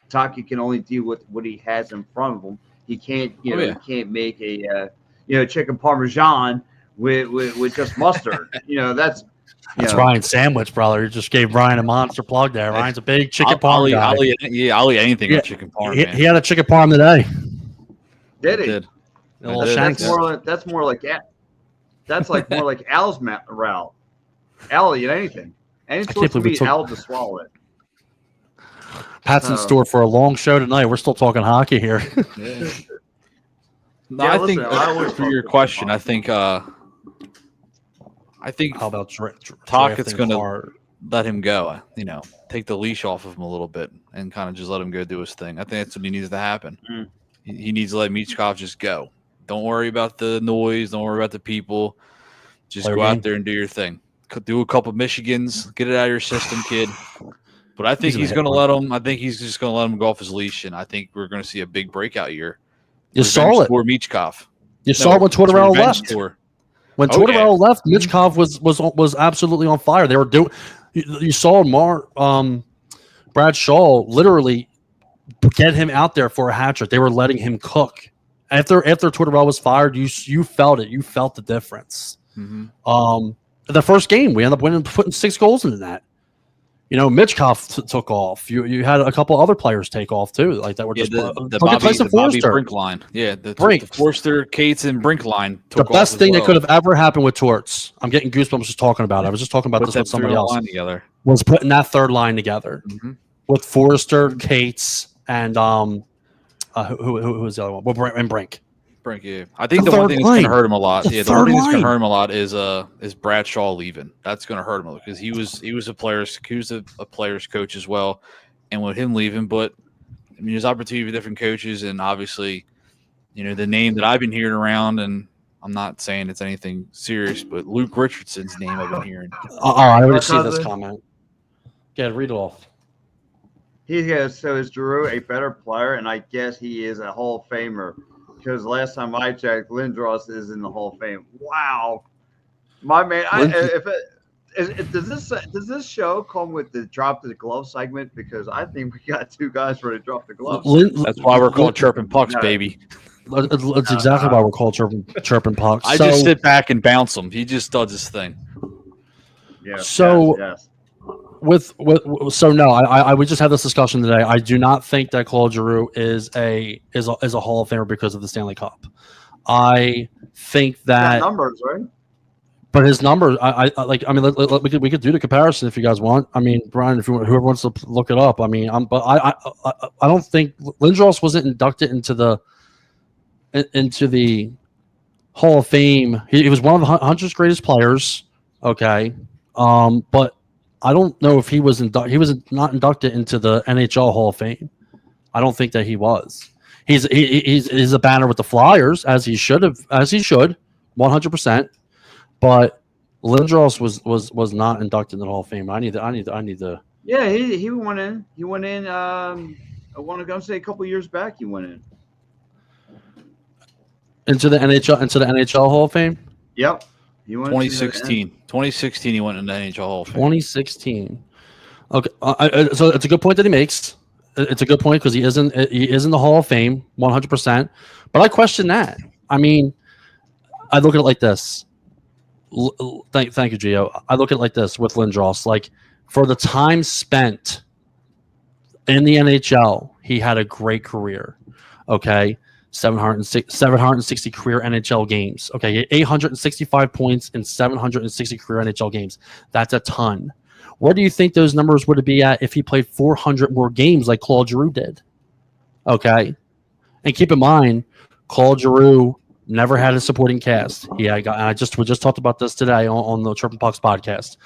Tocchet can only deal with what he has in front of him. He can't, he can't make a chicken parmesan with just mustard. That's Ryan's sandwich, brother. You just gave Ryan a monster plug there. Ryan's a big chicken parm guy. I'll eat anything with chicken parm. He had a chicken parm today. Did he? Did. That's more like Al's route. Al eat anything. Any sort of meat, Al just swallow it. Pat's in store for a long show tonight. We're still talking hockey here. No, I think for your question, I think how about Tocchett's going to let him go. Take the leash off of him a little bit and kind of just let him go do his thing. I think that's what he needs to happen. He needs to let Michkov just go. Don't worry about the noise. Don't worry about the people. Just go out there and do your thing. Do a couple Michigans. Get it out of your system, kid. But I think he's going to let him. I think he's just going to let him go off his leash, and I think we're going to see a big breakout year. You saw it. For Michkov. You saw it when Tortorella left. When Tortorella left, Michkov was absolutely on fire. They were doing. You saw Brad Shaw literally get him out there for a hat trick. They were letting him cook. After Tortorella was fired, you felt it. You felt the difference. Mm-hmm. The first game, we ended up putting 6 goals into that. Michkov took off. You had a couple other players take off too, like that were just the Bobby Brink line. Yeah, the Forster, Cates, and Brink line. The best thing that could have ever happened with Torts. I'm getting goosebumps just talking about it. I was just talking about this with somebody else. Was putting that third line together with Forster, Cates, and who was the other one? Well, and Brink. Yeah. I think the one thing that's going to hurt him a lot. The one thing that's going to hurt him a lot is Brad Shaw leaving. That's going to hurt him because he was a player's coach as well, and with him leaving, but there's opportunity for different coaches, and obviously, the name that I've been hearing around, and I'm not saying it's anything serious, but Luke Richardson's name I've been hearing. I already see this comment. Yeah, read it off. So is Giroux a better player? And I guess he is a Hall of Famer. Because last time I checked, Lindros is in the Hall of Fame. Wow, my man! Does this show come with the drop the glove segment? Because I think we got 2 guys ready to drop the gloves. That's why we're called chirping pucks, baby. That's exactly why we're called chirping pucks. I just sit back and bounce him. He just does his thing. Yeah. Yes. I we just had this discussion today. I do not think that Claude Giroux is a Hall of Famer because of the Stanley Cup. I think that numbers, right? But his numbers, we could do the comparison if you guys want. I mean, Brian, if you want, whoever wants to look it up. I mean, I don't think Lindros wasn't inducted into the Hall of Fame. He was one of the 100's greatest players. Okay, but I don't know if he was not inducted into the NHL Hall of Fame. I don't think that he was. He's a banner with the Flyers as he should, 100%. But Lindros was not inducted in the Hall of Fame. I need to. Yeah, he went in. He went in. I want to say a couple years back. He went in into the NHL Hall of Fame. Yep. He went 2016. 2016, he went into the NHL Hall of Fame. 2016. Okay, so it's a good point that he makes. It's a good point because he is in the Hall of Fame, 100%. But I question that. I mean, I look at it like this. Thank you, Gio. I look at it like this with Lindros. Like, for the time spent in the NHL, he had a great career. Okay. 760 career NHL games. Okay, 865 points in 760 career NHL games. That's a ton. Where do you think those numbers would be at if he played 400 more games like Claude Giroux did? Okay, and keep in mind, Claude Giroux never had a supporting cast. We just talked about this today on the Triple Pucks podcast.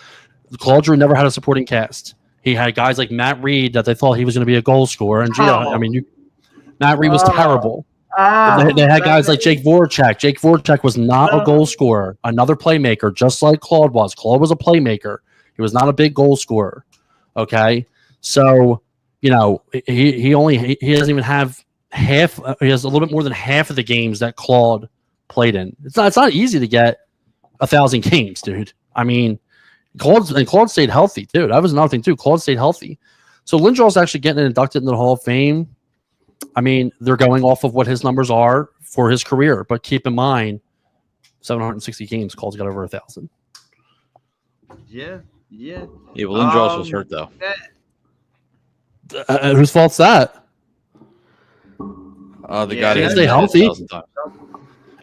Claude Giroux never had a supporting cast. He had guys like Matt Reed that they thought he was going to be a goal scorer, and Matt Reed was terrible. They had guys like Jake Voracek. Jake Voracek was not a goal scorer, another playmaker, just like Claude was. Claude was a playmaker. He was not a big goal scorer. Okay, so he doesn't even have half. He has a little bit more than half of the games that Claude played in. It's not easy to get 1,000 games, dude. I mean, Claude stayed healthy too. That was another thing too. Claude stayed healthy. So Lindros actually getting inducted into the Hall of Fame. I mean, they're going off of what his numbers are for his career, but keep in mind, 760 games. Claude's got over 1,000. Yeah. Yeah, well, Lindros was hurt though. Whose fault's that? The guy that stay healthy.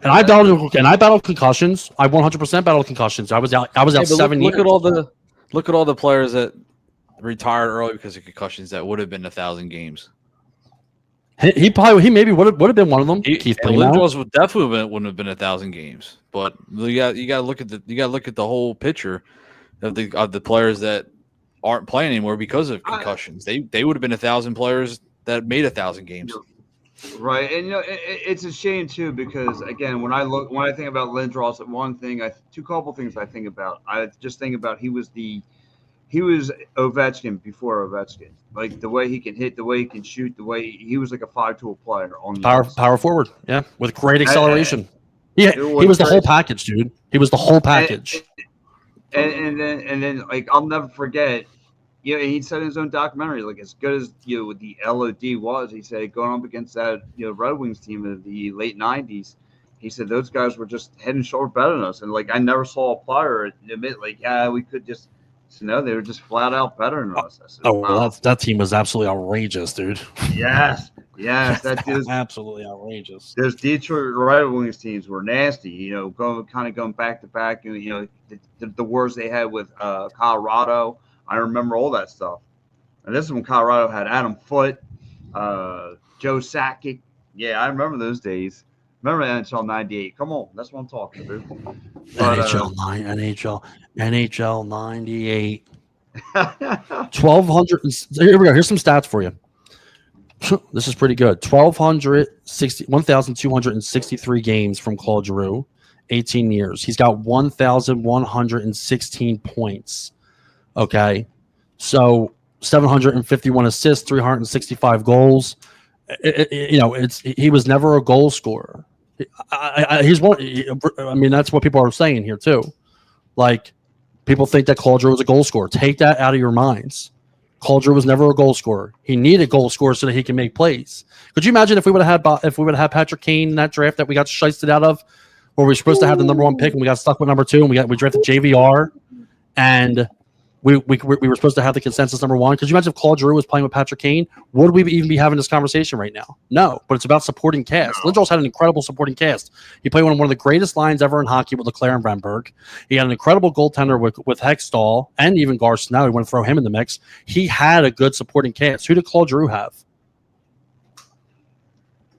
And I battled concussions. I 100% battled concussions. I was out 7 years. Look at all the players that retired early because of concussions that would have been 1,000 games. He maybe would have been one of them. Keith Lindros would definitely wouldn't have been 1,000 games. But you got to look at the whole picture of the players that aren't playing anymore because of concussions. They would have been 1,000 players that made 1,000 games. Right, and it's a shame too because again, when I think about Lindros, couple things I think about. I just think about he was Ovechkin before Ovechkin. Like the way he can hit, the way he can shoot, the way he was like a 5-tool player on the power forward, yeah, with great acceleration. He was the whole package, dude. He was the whole package. And then like I'll never forget. He said in his own documentary, like as good as the LOD was, he said going up against that Red Wings team of the late '90s, he said those guys were just head and shoulder better than us, and like I never saw a player admit like we could just. So no, they were just flat out better than us. Said, wow. That team was absolutely outrageous, dude. Yes, that is absolutely outrageous. Those Detroit Red Wings teams were nasty. Going back to back, and the wars they had with Colorado. I remember all that stuff. And this is when Colorado had Adam Foote, Joe Sakic. Yeah, I remember those days. Remember NHL '98? Come on, that's what I'm talking about. NHL '98. 1,200. Here we go. Here's some stats for you. This is pretty good. 1,263 games from Claude Giroux, 18 years. He's got 1,116 points. Okay, so 751 assists, 365 goals. He was never a goal scorer. He's one. I mean, that's what people are saying here too. Like, people think that Claude Giroux was a goal scorer. Take that out of your minds. Claude Giroux was never a goal scorer. He needed goal scorers so that he can make plays. Could you imagine if we would have had Patrick Kane in that draft that we got shysted out of, where we were supposed to have the number 1 pick and we got stuck with number 2 and we drafted JVR and we were supposed to have the consensus number 1. Could you imagine if Claude Giroux was playing with Patrick Kane? Would we even be having this conversation right now? No, but it's about supporting cast. No. Lindros had an incredible supporting cast. He played one of the greatest lines ever in hockey with Leclerc and Bremberg. He had an incredible goaltender with Hextall and even Gar Snow. We want to throw him in the mix. He had a good supporting cast. Who did Claude Giroux have?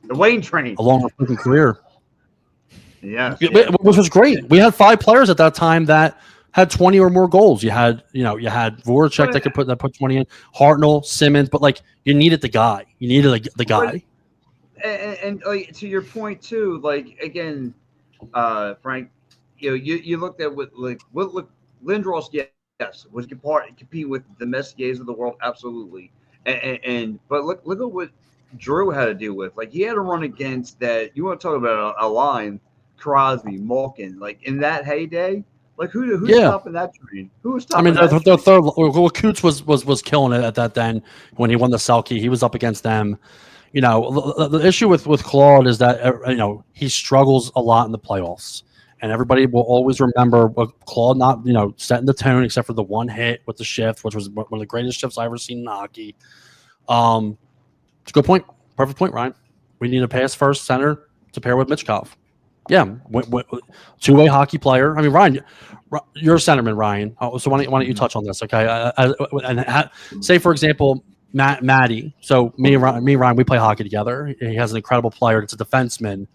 The Wayne train. A long freaking career. Yeah. Which was great. We had 5 players at that time that had 20 or more goals. You had Voracek that could put 20 in, Hartnell, Simmons, but like you needed the guy. You needed the guy. And like to your point too, like again, Frank, you looked at what Lindros, yes, was compete with the Messiers of the world, absolutely. But look at what Drew had to deal with. Like he had to run against that. You want to talk about a line, Crosby, Malkin, like in that heyday. Like who's stopping that train? Who was stopping? I mean, the third. Well, Coots was killing it at that then when he won the Selke. He was up against them. The issue with Claude is that he struggles a lot in the playoffs, and everybody will always remember Claude not setting the tone except for the one hit with the shift, which was one of the greatest shifts I ever seen in hockey. It's a good point. Perfect point, Ryan. We need a pass first center to pair with Mitchkov. Yeah, two-way hockey player. I mean, Ryan, you're a centerman, Ryan. So why don't you touch on this, okay? Say, for example, Matty. So me and Ryan, we play hockey together. He has an incredible player. It's a defenseman.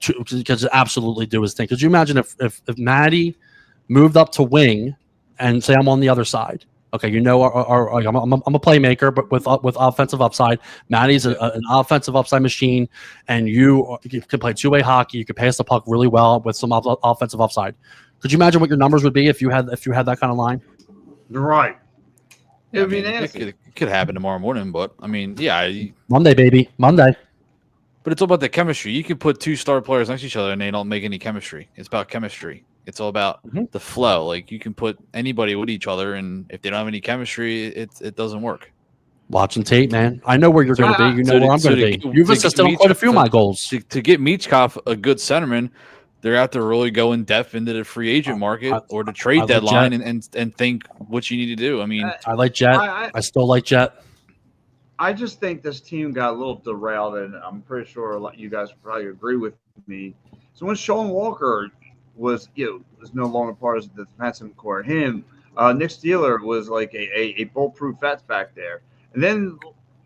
because absolutely do his thing. Could you imagine if Maddie moved up to wing and say I'm on the other side? Okay, I'm a playmaker, but with offensive upside. Maddie's an offensive upside machine, and you can play two-way hockey. You can pass the puck really well with some offensive upside. Could you imagine what your numbers would be if you had that kind of line? Right. Yeah, I mean, it could happen tomorrow morning, but I mean, yeah, Monday, baby, Monday. But it's all about the chemistry. You can put two star players next to each other and they don't make any chemistry. It's about chemistry. It's all about the flow. Like you can put anybody with each other, and if they don't have any chemistry, it doesn't work. Watching tape, man. I know where you're going to be. You know where I'm going to be. You've assisted on quite a few of my goals. To get Michkov a good centerman, they're out to really go in depth into the free agent market or the trade deadline and think what you need to do. I mean, I like Jet. I still like Jet. I just think this team got a little derailed, and I'm pretty sure you guys probably agree with me. So when Sean Walker was no longer part of the defensive core, Nick Steeler was like a bulletproof vets back there. And then,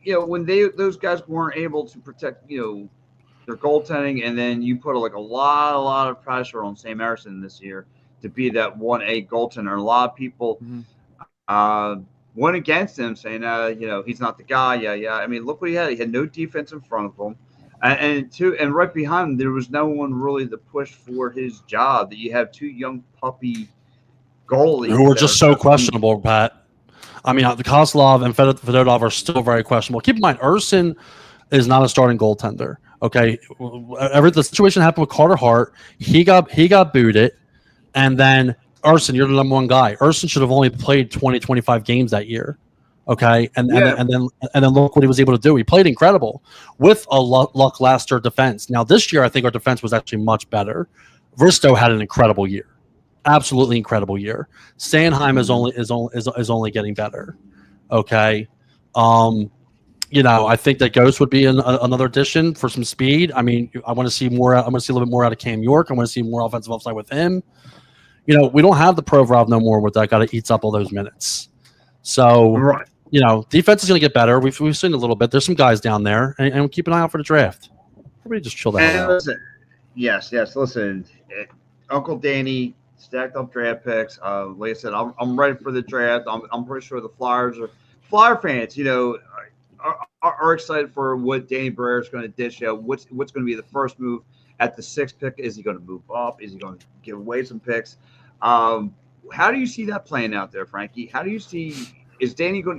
when those guys weren't able to protect, their goaltending, and then you put a lot of pressure on Sam Emerson this year to be that 1A goaltender. And a lot of people went against him, saying, he's not the guy. Yeah. I mean, look what he had. He had no defense in front of him. And right behind him, there was no one really to push for his job. That you have two young puppy goalies who were just so questionable, Pat. I mean, the Kozlov and Fedotov are still very questionable. Keep in mind, Urson is not a starting goaltender. Okay, the situation happened with Carter Hart. He got booted, and then Urson, you're the number one guy. Urson should have only played 20, 25 games that year. Okay, and then look what he was able to do. He played incredible with a luck Laster defense. Now this year, I think our defense was actually much better. Vristo had an incredible year, absolutely incredible year. Sanheim is only getting better. Okay, I think that Ghost would be another addition for some speed. I mean, I want to see more. I want to see a little bit more out of Cam York. I want to see more offensive upside with him. We don't have the Provorov no more with that guy that eats up all those minutes. So, right. Defense is going to get better. We've seen a little bit. There's some guys down there, and we keep an eye out for the draft. Everybody just chill the hell out. Listen, yes. Listen, Uncle Danny stacked up draft picks. Like I said, I'm ready for the draft. I'm pretty sure the Flyer fans, are excited for what Danny Briere is going to dish out. What's going to be the first move at the 6th pick? Is he going to move up? Is he going to give away some picks? How do you see that playing out there, Frankie? How do you see? Do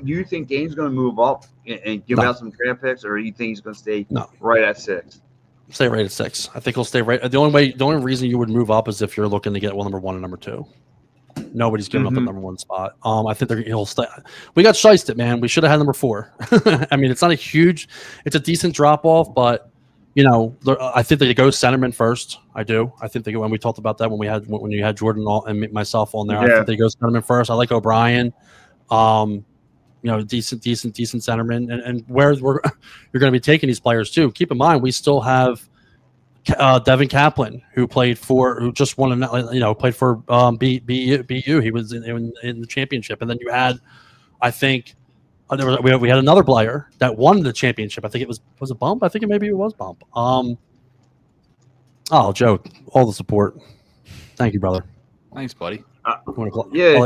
you think Danny's going to move up and give out some draft picks, or do you think he's going to stay right at 6? Stay right at 6. I think he'll stay right. The only reason you would move up is if you're looking to get number 1 and number 2. Nobody's giving up the number 1 spot. I think he'll stay. We got shysted, man. We should have had number 4. I mean, it's not it's a decent drop off, but I think they go centerman first. I do. I think when we talked about that when you had Jordan and myself on there, I think they go centerman first. I like O'Brien. Decent centerman, and where you're going to be taking these players too. Keep in mind, we still have Devin Kaplan, who played played for BU. He was in the championship, and then you had, I think, we had another player that won the championship. I think it was a Bump. I think it was Bump. Joe, all the support. Thank you, brother. Thanks, buddy.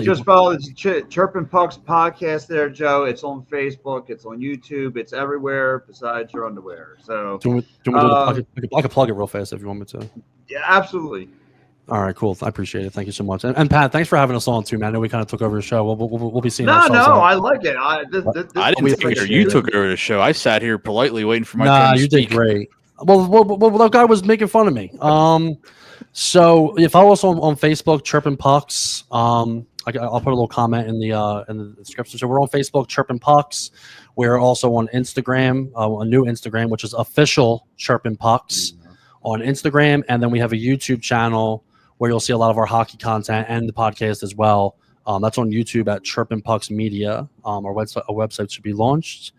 Just follow the Chirpin Pucks podcast there, Joe. It's on Facebook. It's on YouTube. It's everywhere besides your underwear. So I can plug it real fast if you want me to. Yeah, absolutely. All right, cool. I appreciate it. Thank you so much. And Pat, thanks for having us on too, man. I know we kind of took over the show. We'll be seeing. I like it. I didn't take it. You took over the show. I sat here politely waiting for my turn to you speak. Did great. Well, that guy was making fun of me. So you follow us on Facebook, Chirpin Pucks. I'll put a little comment in the description. So we're on Facebook, Chirpin Pucks. We're also on Instagram, a new Instagram, which is official Chirpin Pucks on Instagram, and then we have a YouTube channel where you'll see a lot of our hockey content and the podcast as well. That's on YouTube at Chirpin Pucks Media. Our website should be launched.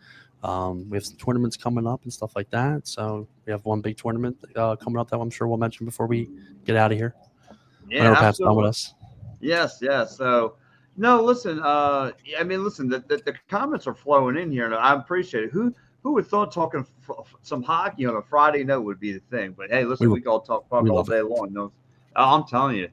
We have some tournaments coming up and stuff like that. So we have one big tournament coming up that I'm sure we'll mention before we get out of here. Yeah, absolutely. With us. Yes. So, no, listen. The comments are flowing in here, and I appreciate it. Who who would thought talking some hockey on a Friday night would be the thing? But hey, We listen, we can all talk we all love it. day long. No, I'm telling you.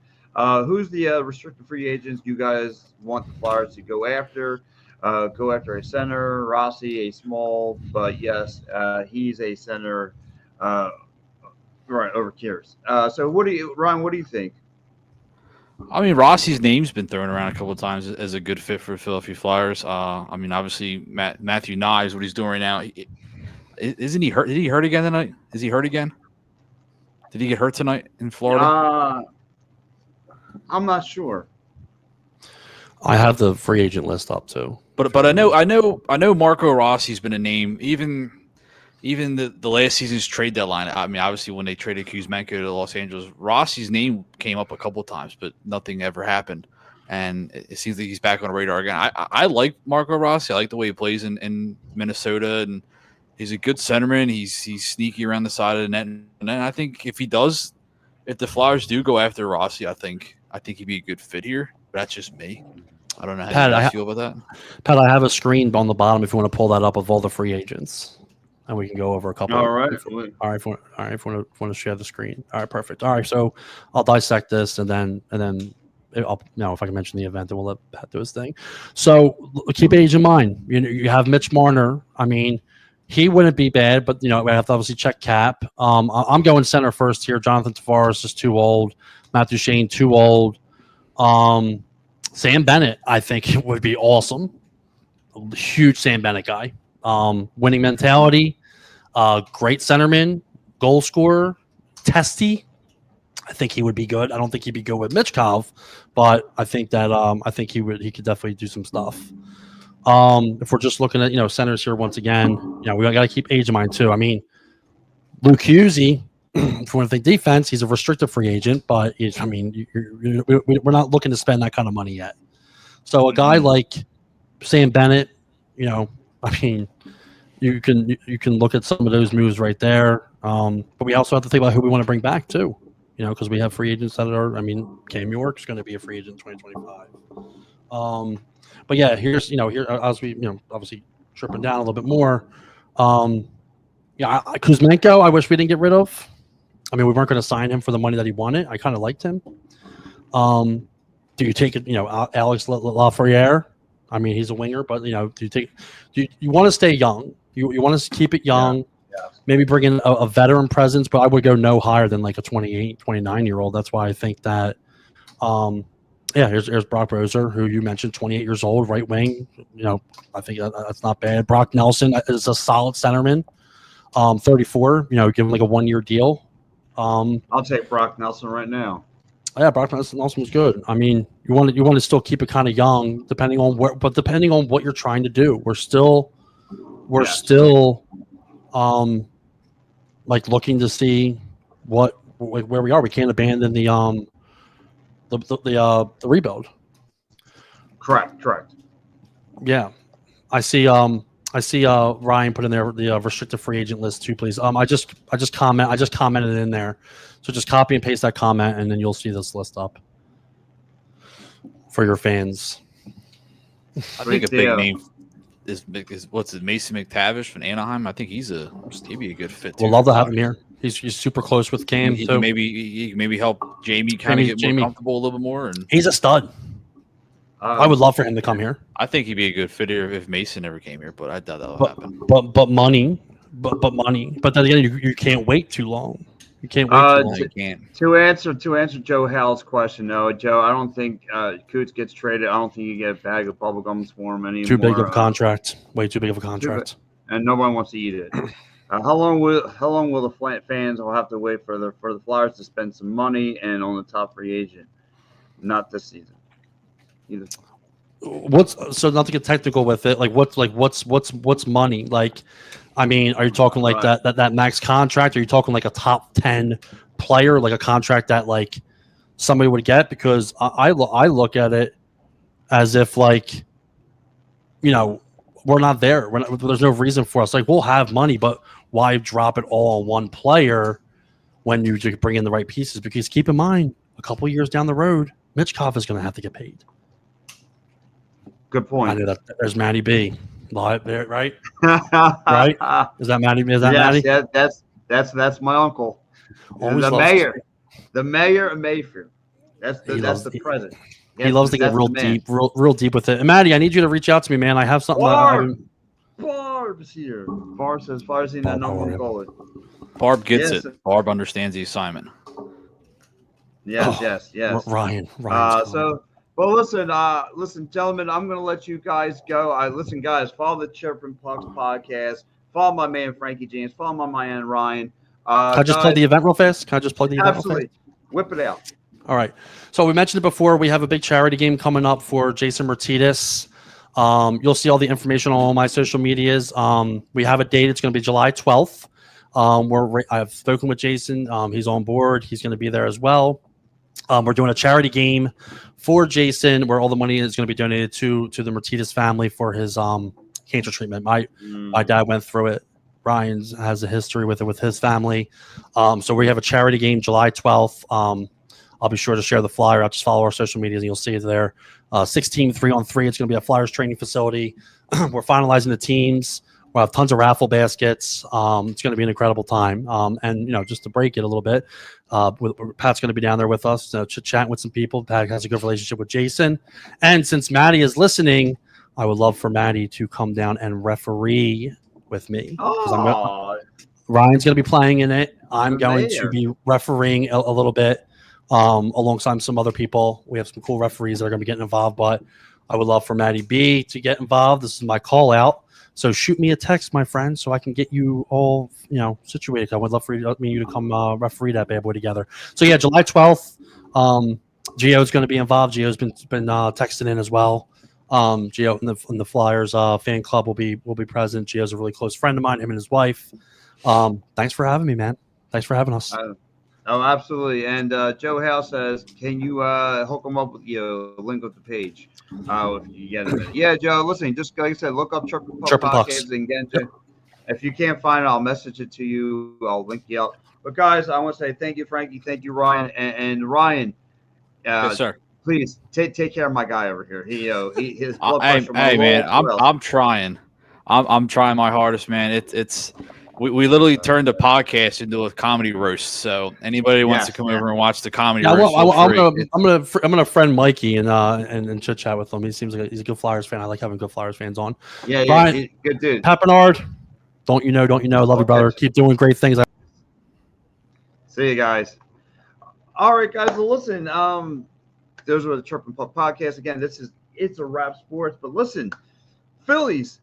Who's the restricted free agents you guys want the Flyers to go after? Go after a center, Rossi, a small, but yes, he's a center, uh, right over Kiers. So what do you, Ryan? What do you think? I mean, Rossi's name's been thrown around a couple of times as a good fit for Philadelphia Flyers. I mean, obviously Matthew Knies, what he's doing right now. Isn't he hurt? Did he hurt again tonight? Is he hurt again? Did he get hurt tonight in Florida? I'm not sure. I have the free agent list up too. But I know Marco Rossi's been a name even the last season's trade deadline. I mean, obviously when they traded Kuzmenko to Los Angeles, Rossi's name came up a couple of times, but nothing ever happened. And it seems like he's back on the radar again. I like Marco Rossi. I like the way he plays in Minnesota, and he's a good centerman. He's sneaky around the side of the net, and I think if the Flyers do go after Rossi, I think he'd be a good fit here. But that's just me. I don't know how you guys feel about that. Pat, I have a screen on the bottom if you want to pull that up of all the free agents, and we can go over a couple. All right. All right. If you want to share the screen. All right. Perfect. All right. So I'll dissect this, and then I'll if I can mention the event, then we'll let Pat do his thing. So keep age in mind. You have Mitch Marner. I mean, he wouldn't be bad, but we have to obviously check cap. I'm going center first here. Jonathan Tavares is too old. Matthew Shane too old. Sam Bennett, I think it would be awesome. Huge Sam Bennett guy. Winning mentality. Great centerman. Goal scorer. Testy. I think he would be good. I don't think he'd be good with Mitchkov, but I think that he could definitely do some stuff. If we're just looking at centers here once again, we got to keep age in mind too. I mean, Luke Husey, if we want to think defense, he's a restricted free agent, but we're not looking to spend that kind of money yet. So a guy like Sam Bennett, I mean, you can look at some of those moves right there. But we also have to think about who we want to bring back too. Because we have free agents that are. I mean, Cam York's going to be a free agent in 2025. But yeah, here as we obviously tripping down a little bit more. Kuzmenko, I wish we didn't get rid of. I mean, we weren't going to sign him for the money that he wanted. I kind of liked him. Do you take it? Alex Lafreniere. I mean, he's a winger, but do you want to stay young? You want to keep it young. Yeah. Maybe bring in a veteran presence, but I would go no higher than like a 28, 29-year-old. That's why I think that, here's Brock Boeser, who you mentioned, 28 years old, right wing. I think that's not bad. Brock Nelson is a solid centerman. 34, give him like a 1-year deal. I'll take Brock Nelson right now. Yeah, Brock Nelson was good. I mean, you want to still keep it kind of young, depending on what you're trying to do. We're still looking to see where we are. We can't abandon the rebuild. Correct. Yeah, I see Ryan put in there the restricted free agent list too, please. I just commented in there, so just copy and paste that comment, and then you'll see this list up for your fans. I think a big name is Mason McTavish from Anaheim. I think he'd be a good fit too. We'll love to have him here. He's super close with Cam. He maybe help Jamie kind of get more comfortable a little bit more. And he's a stud. I would love for him to come here. I think he'd be a good fit here if Mason ever came here, but I doubt that'll happen. But money. But then again, you can't wait too long. You can't wait too long. To answer Joe Hall's question, no, Joe, I don't think Coots gets traded. I don't think you get a bag of bubble gums for him anymore. Too big of a contract. Way too big of a contract. And no one wants to eat it. How long will the fans will have to wait for the Flyers to spend some money and on the top free agent? Not this season. Either. So not to get technical with it, what's money? Like, I mean, are you talking like that max contract? Are you talking like a top 10 player, like a contract that like somebody would get? Because I look at it as if like, we're not there. There's no reason for us. Like, we'll have money, but why drop it all on one player when you bring in the right pieces? Because keep in mind, a couple years down the road, Mitchkov is going to have to get paid. Good point. I knew that. There's Matty B. Right? Right? Is that Maddie? Is that Yes, Maddie? yeah, that's my uncle, Always the loves. mayor of Mayfield. He That's loves. the president. He loves to get That's real the man. deep, real deep with it. And Maddie, I need you to reach out to me, man. I have something. I've Barb, been. Barb's here. Barb says Fire's the Bob, how number are one you? goalie. Barb gets Yes, it. Barb understands the assignment. yes, Oh, yes, yes. Ryan's calling. So, well, listen, gentlemen, I'm going to let you guys go. Listen, guys, follow the Chirpin Pucks podcast. Follow my man Frankie James. Follow my man Ryan. Can I just plug the Guys, event real fast? Can I just plug the event real fast? absolutely, whip it out. All right. So we mentioned it before. We have a big charity game coming up for Jason Martinez. You'll see all the information on all my social medias. We have a date. It's going to be July 12th. I've spoken with Jason. He's on board. He's going to be there as well. We're doing a charity game for Jason where all the money is going to be donated to the Martinez family for his cancer treatment. My dad went through it. Ryan has a history with it with his family. So we have a charity game July 12th. I'll be sure to share the flyer. I'll just follow our social medias and you'll see it there. 16 3-on-3. It's going to be a Flyers training facility. We're finalizing the teams. We'll have tons of raffle baskets. It's going to be an incredible time. And, just to break it a little bit, Pat's going to be down there with us, chit-chatting with some people. Pat has a good relationship with Jason. And since Maddie is listening, I would love for Maddie to come down and referee with me. Ryan's going to be playing in it. I'm going to be refereeing a little bit alongside some other people. We have some cool referees that are going to be getting involved, but I would love for Maddie B to get involved. This is my call out. So shoot me a text, my friend, so I can get you all, situated. I would love for you to come referee that bad boy together. So yeah, July 12th. Gio's going to be involved. Gio's been texting in as well. Gio in the Flyers fan club will be present. Gio's a really close friend of mine. Him and his wife. Thanks for having me, man. Thanks for having us. Oh, absolutely. And Joe Howe says, can you hook them up with a link of the page if you get it? Yeah, Joe, listen, just like I said, look up Chirpin Pucks and get into it. If you can't find it, I'll message it to you. I'll link you out. But, guys, I want to say thank you, Frankie. Thank you, Ryan. And Ryan, yes, sir. Please take care of my guy over here. His blood pressure. Hey, man, I'm trying. I'm trying my hardest, man. We literally turned the podcast into a comedy roast. So anybody wants to come over and watch the comedy roast, I'm gonna friend Mikey and chit chat with him. He seems like he's a good Flyers fan. I like having good Flyers fans on. Yeah, Brian, good dude. Pat Bernard, don't you know? Love you, brother. Keep doing great things. See you guys. All right, guys. Well, listen. Those were the Chirpin Puck podcast. Again, it's a wrap sports. But listen, Phillies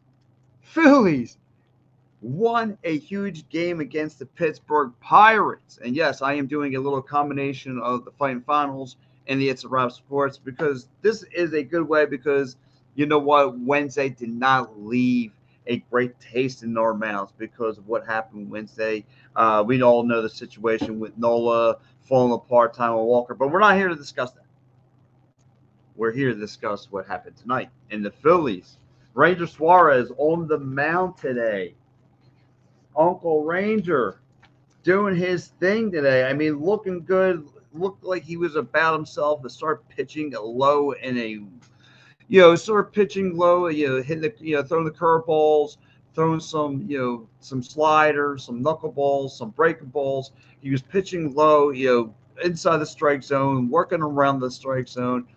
won a huge game against the Pittsburgh Pirates. And yes, I am doing a little combination of the Fighting Finals and the It's a Wrap Sports because this is a good way because you know what? Wednesday did not leave a great taste in our mouths because of what happened Wednesday. We all know the situation with Nola falling apart, Taiwan Walker, but we're not here to discuss that. We're here to discuss what happened tonight. And the Phillies, Ranger Suarez on the mound today. Uncle Ranger doing his thing today. I mean, looking good. Looked like he was about himself to start pitching low in a, pitching low, hitting the, throwing the curveballs, throwing some, some sliders, some knuckleballs, some breaking balls. He was pitching low, inside the strike zone, working around the strike zone.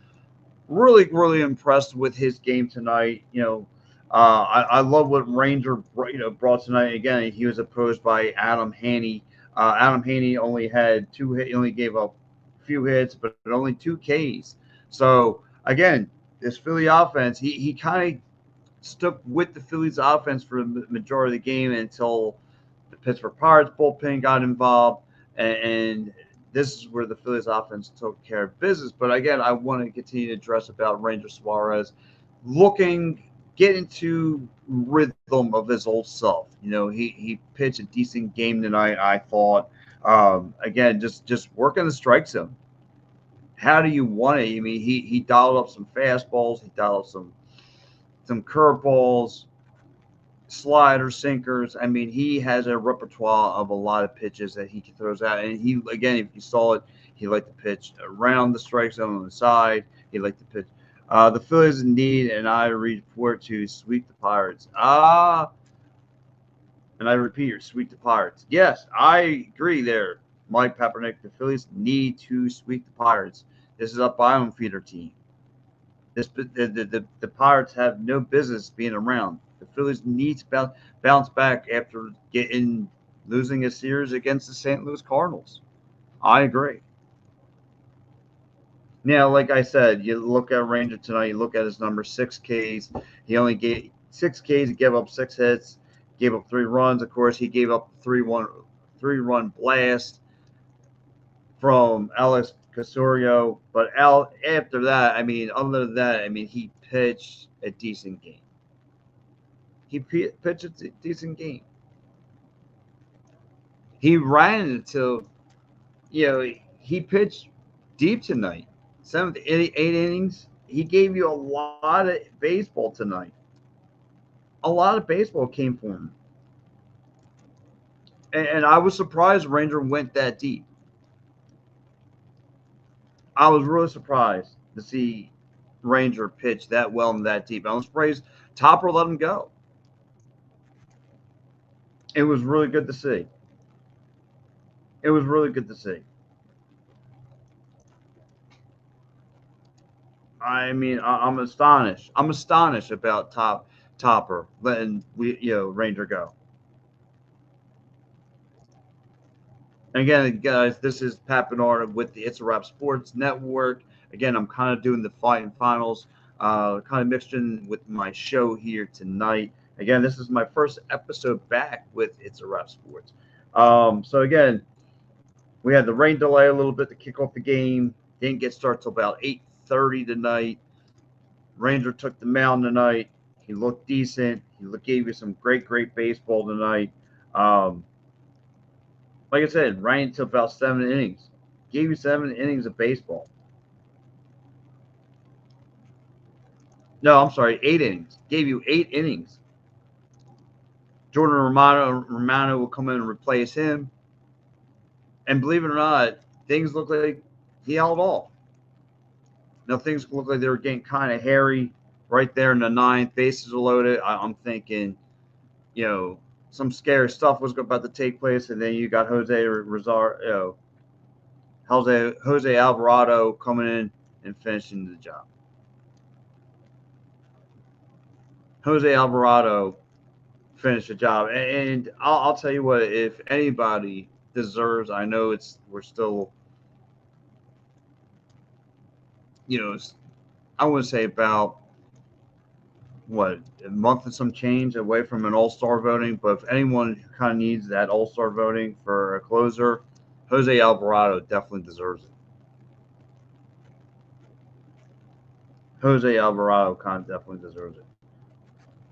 Really, really impressed with his game tonight. I love what Ranger brought tonight. Again, he was opposed by Adam Haney. Adam Haney only had 2 hits. He only gave up a few hits, but only 2 Ks. So again, this Philly offense, he kind of stuck with the Phillies offense for the majority of the game until the Pittsburgh Pirates bullpen got involved, and this is where the Phillies offense took care of business. But again, I want to continue to address about Ranger Suarez getting to rhythm of his old self. He pitched a decent game tonight, I thought. Again, just working the strike zone. How do you want it? I mean, he dialed up some fastballs, he dialed up some curveballs, sliders, sinkers. I mean, he has a repertoire of a lot of pitches that he throws out. And if you saw it, he liked to pitch around the strike zone on the side. He liked to pitch The Phillies need and I report to sweep the Pirates. And I repeat, sweep the Pirates. Yes, I agree there, Mike Peppernick. The Phillies need to sweep the Pirates. This is a bottom feeder team. The Pirates have no business being around. The Phillies need to bounce back after losing a series against the St. Louis Cardinals. I agree. Now, like I said, you look at Ranger tonight. You look at his number, 6 Ks. He only gave 6 Ks. He gave up 6 hits. Gave up 3 runs. Of course, he gave up 3-run blast from Alex Casorio. But after that, I mean, other than that, I mean, he pitched a decent game. He pitched a decent game. He ran until, he pitched deep tonight. 7 to 8 innings. He gave you a lot of baseball tonight. A lot of baseball came for him. And I was surprised Ranger went that deep. I was really surprised to see Ranger pitch that well and that deep. I was surprised Topper let him go. It was really good to see. It was really good to see. I mean, I'm astonished. I'm astonished about Topper letting Ranger go. And again, guys, this is Pat Bernard with the It's a Wrap Sports Network. Again, I'm kind of doing the fight and finals, kind of mixed in with my show here tonight. Again, this is my first episode back with It's a Wrap Sports. So again, we had the rain delay a little bit to kick off the game. Didn't get started till about 8:30 tonight. Ranger took the mound tonight. He looked decent. He gave you some great baseball tonight. Like I said, ran until about 7 innings. Gave you 7 innings of baseball. No, I'm sorry, 8 innings. Gave you 8 innings. Jordan Romano will come in and replace him. And believe it or not, things look like he held off. Now, things look like they were getting kind of hairy right there in the 9th. Bases are loaded. I'm thinking, some scary stuff was about to take place, and then you got Jose Alvarado coming in and finishing the job. Jose Alvarado finished the job, and I'll tell you what, if anybody deserves, I know we're still, I want to say about a month and some change away from an all-star voting, but if anyone who kind of needs that all-star voting for a closer, Jose Alvarado definitely deserves it. Jose Alvarado kind of definitely deserves it.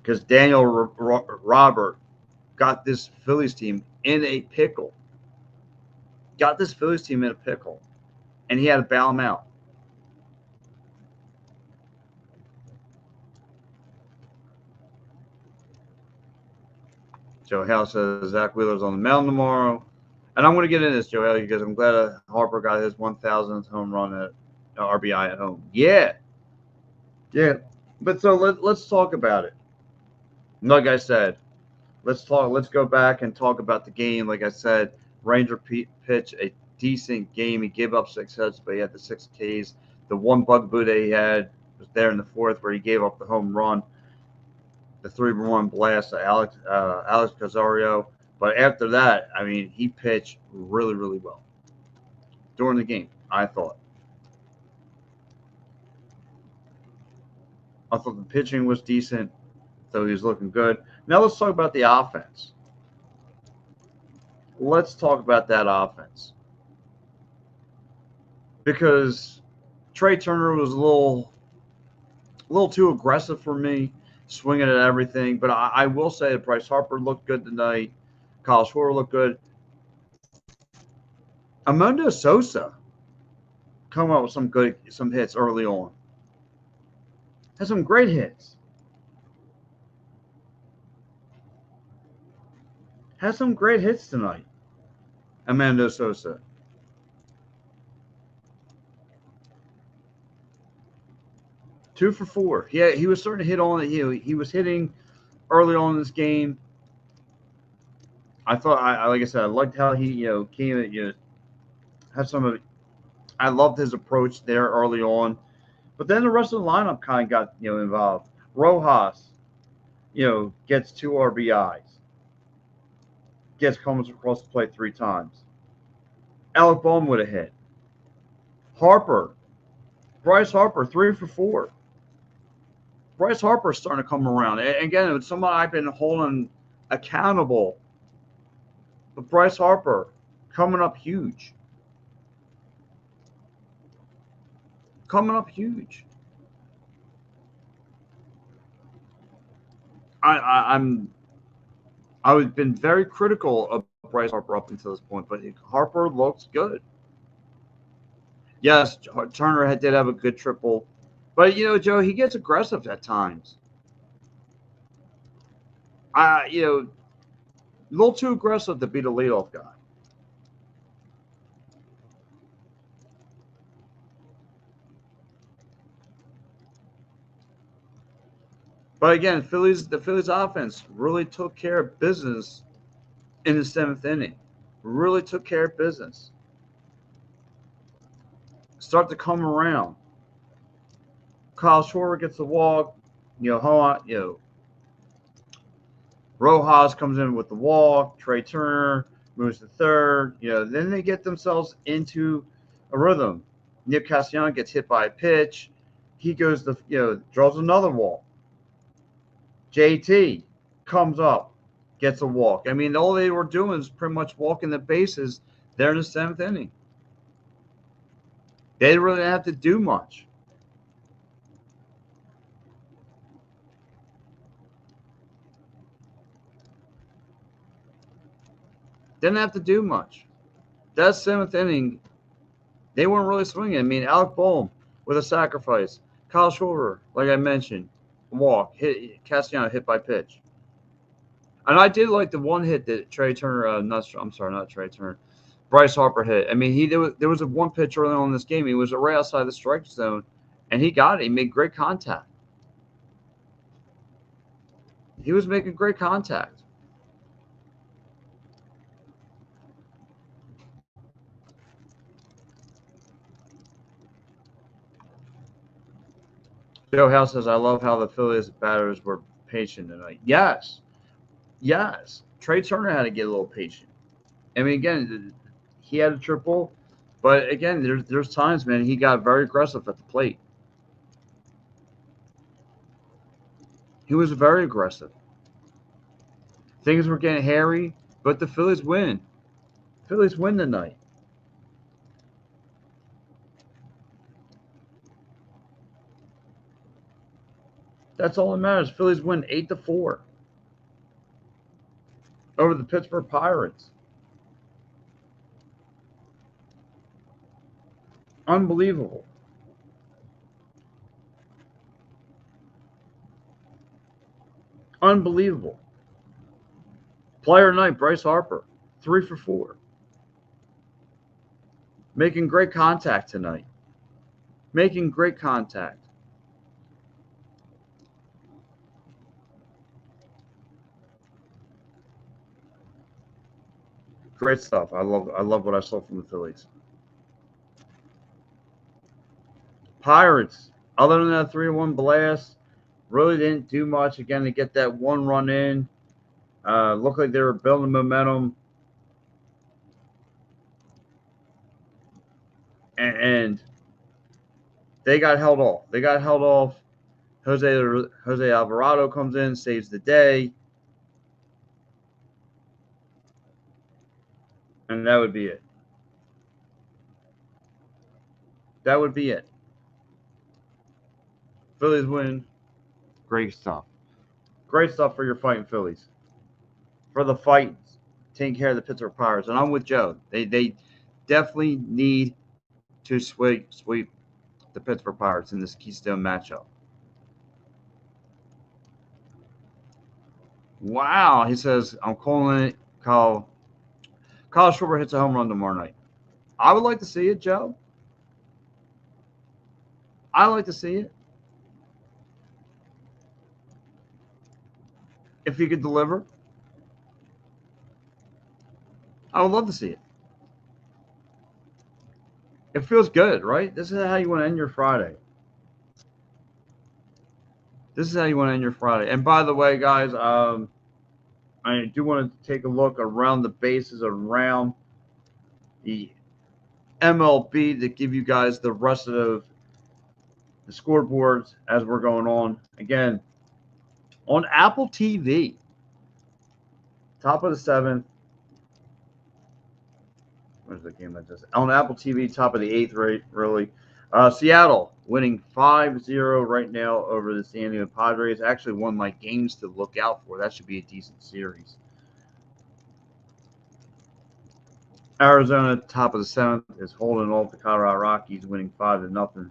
Because Daniel Robert got this Phillies team in a pickle. And he had to bail him out. Joe Hale says Zach Wheeler's on the mound tomorrow. And I'm going to get into this, Joe Hale, because I'm glad Harper got his 1,000th home run at RBI at home. Yeah. But so let's talk about it. Like I said, let's go back and talk about the game. Like I said, Ranger pitched a decent game. He gave up 6 hits, but he had the 6 Ks. The one bugaboo that he had was there in the 4th where he gave up the home run, the 3-run blast to Alex Casario. But after that, I mean, he pitched really, really well during the game, I thought. I thought the pitching was decent, so he was looking good. Now let's talk about the offense. Let's talk about that offense. Because Trey Turner was a little too aggressive for me, swinging at everything. But I will say that Bryce Harper looked good tonight. Kyle Schwarber looked good. Armando Sosa come up with some hits early on. Had some great hits. Had some great hits tonight. Armando Sosa. 2 for 4. Yeah, he was starting to hit on it. He was hitting early on in this game. I thought, like I said, I liked how he came at had some of. I loved his approach there early on, but then the rest of the lineup kind of got involved. Rojas, gets 2 RBIs, comes across the plate 3 times. Alec Bohm with a hit. Bryce Harper, 3 for 4. Bryce Harper is starting to come around. And again, it's someone I've been holding accountable. But Bryce Harper coming up huge. Coming up huge. I've been very critical of Bryce Harper up until this point, but Harper looks good. Yes, Turner did have a good triple, but Joe, he gets aggressive at times. A little too aggressive to be the leadoff guy. But again, the Phillies offense really took care of business in the 7th inning. Really took care of business. Start to come around. Kyle Schwarber gets the walk. Rojas comes in with the walk. Trey Turner moves to third. Then they get themselves into a rhythm. Nick Castellanos gets hit by a pitch. He goes draws another walk. JT comes up, gets a walk. I mean, all they were doing is pretty much walking the bases there in the 7th inning. They didn't really have to do much. Didn't have to do much. That 7th inning, they weren't really swinging. I mean, Alec Bohm with a sacrifice. Kyle Schwarber, like I mentioned, walk. Castellanos hit by pitch. And I did like the one hit that Trey Turner, not Trey Turner, Bryce Harper hit. I mean, there was a one pitch early on in this game. He was right outside the strike zone, and he got it. He made great contact. He was making great contact. Joe House says, I love how the Phillies batters were patient tonight. Yes. Trey Turner had to get a little patient. I mean, again, he had a triple, but again, there's times, man, he got very aggressive at the plate. He was very aggressive. Things were getting hairy, but the Phillies win. Phillies win tonight. That's all that matters. Phillies win 8-4 over the Pittsburgh Pirates. Unbelievable. Unbelievable. Player night, Bryce Harper, 3 for 4. Making great contact tonight. Making great contact. Great stuff. I love what I saw from the Phillies. Pirates, other than that 3-1 blast, really didn't do much. Again, to get that 1 run in. Looked like they were building momentum. And they got held off. Jose Alvarado comes in, saves the day. And that would be it. Phillies win. Great stuff. Great stuff for your fighting Phillies. For the fights, taking care of the Pittsburgh Pirates. And I'm with Joe. They definitely need to sweep the Pittsburgh Pirates in this Keystone matchup. Wow. He says, I'm calling it. Kyle Schwarber hits a home run tomorrow night. I would like to see it, Joe. I like to see it. if he could deliver. I would love to see it. It feels good, right? This is how you want to end your Friday. This is how you want to end your Friday. And by the way, guys, I do want to take a look around the bases around the MLB to give you guys the rest of the scoreboards as we're going on. Again, on Apple TV, top of the seventh. Where's the game I just on Apple TV, top of the eighth, right? Really, Seattle winning 5-0 right now over the San Diego Padres. Actually, one of my games to look out for. That should be a decent series. Arizona, top of the seventh, is holding off the Colorado Rockies, winning 5-0.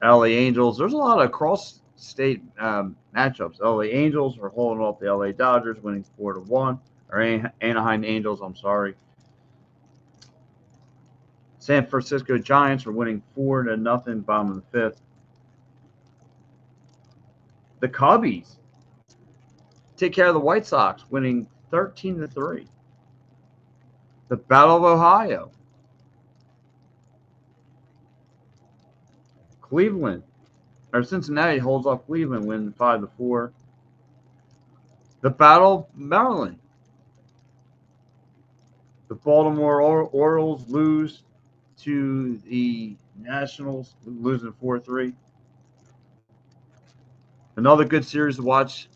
LA Angels. There's a lot of cross-state matchups. LA Angels are holding off the LA Dodgers, winning 4-1. Or Anaheim Angels, I'm sorry. San Francisco Giants are winning 4-0, bottom of the fifth. The Cubbies take care of the White Sox, winning 13-3. The Battle of Ohio. Cleveland, or Cincinnati holds off Cleveland, winning 5-4. The Battle of Maryland. The Baltimore Orioles lose to the Nationals, losing 4-3. Another good series to watch.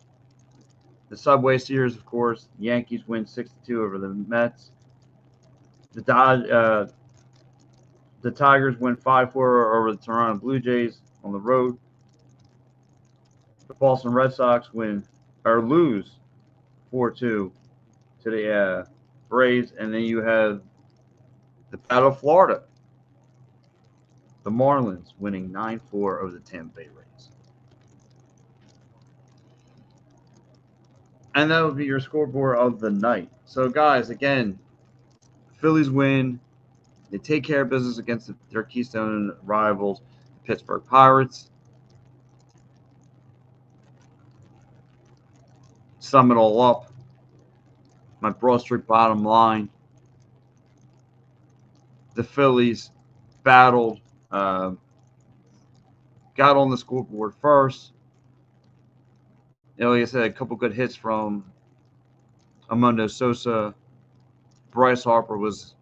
The Subway Series, of course. Yankees win 6-2 over the Mets. The Tigers win 5-4 over the Toronto Blue Jays on the road. The Boston Red Sox lose 4-2 to the Braves, and then you have the Battle of Florida. The Marlins winning 9-4 over the Tampa Bay Rays. And that would be your scoreboard of the night. So, guys, again, Phillies win. They take care of business against their Keystone rivals, the Pittsburgh Pirates. Sum it all up. My Broad Street bottom line. The Phillies battled, got on the scoreboard first. Like I said, a couple good hits from Armando Sosa. Bryce Harper was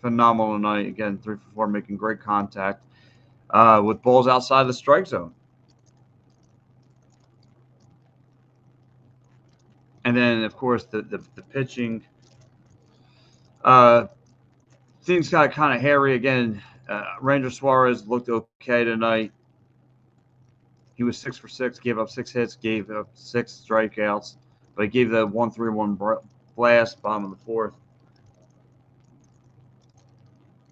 phenomenal tonight. Again, 3 for 4, making great contact with balls outside the strike zone. And then, of course, the pitching. Things got kind of hairy again. Ranger Suarez looked okay tonight. He was 6 for 6, gave up 6 hits, gave up 6 strikeouts, but he gave the 1-3-1 blast, bottom of the fourth,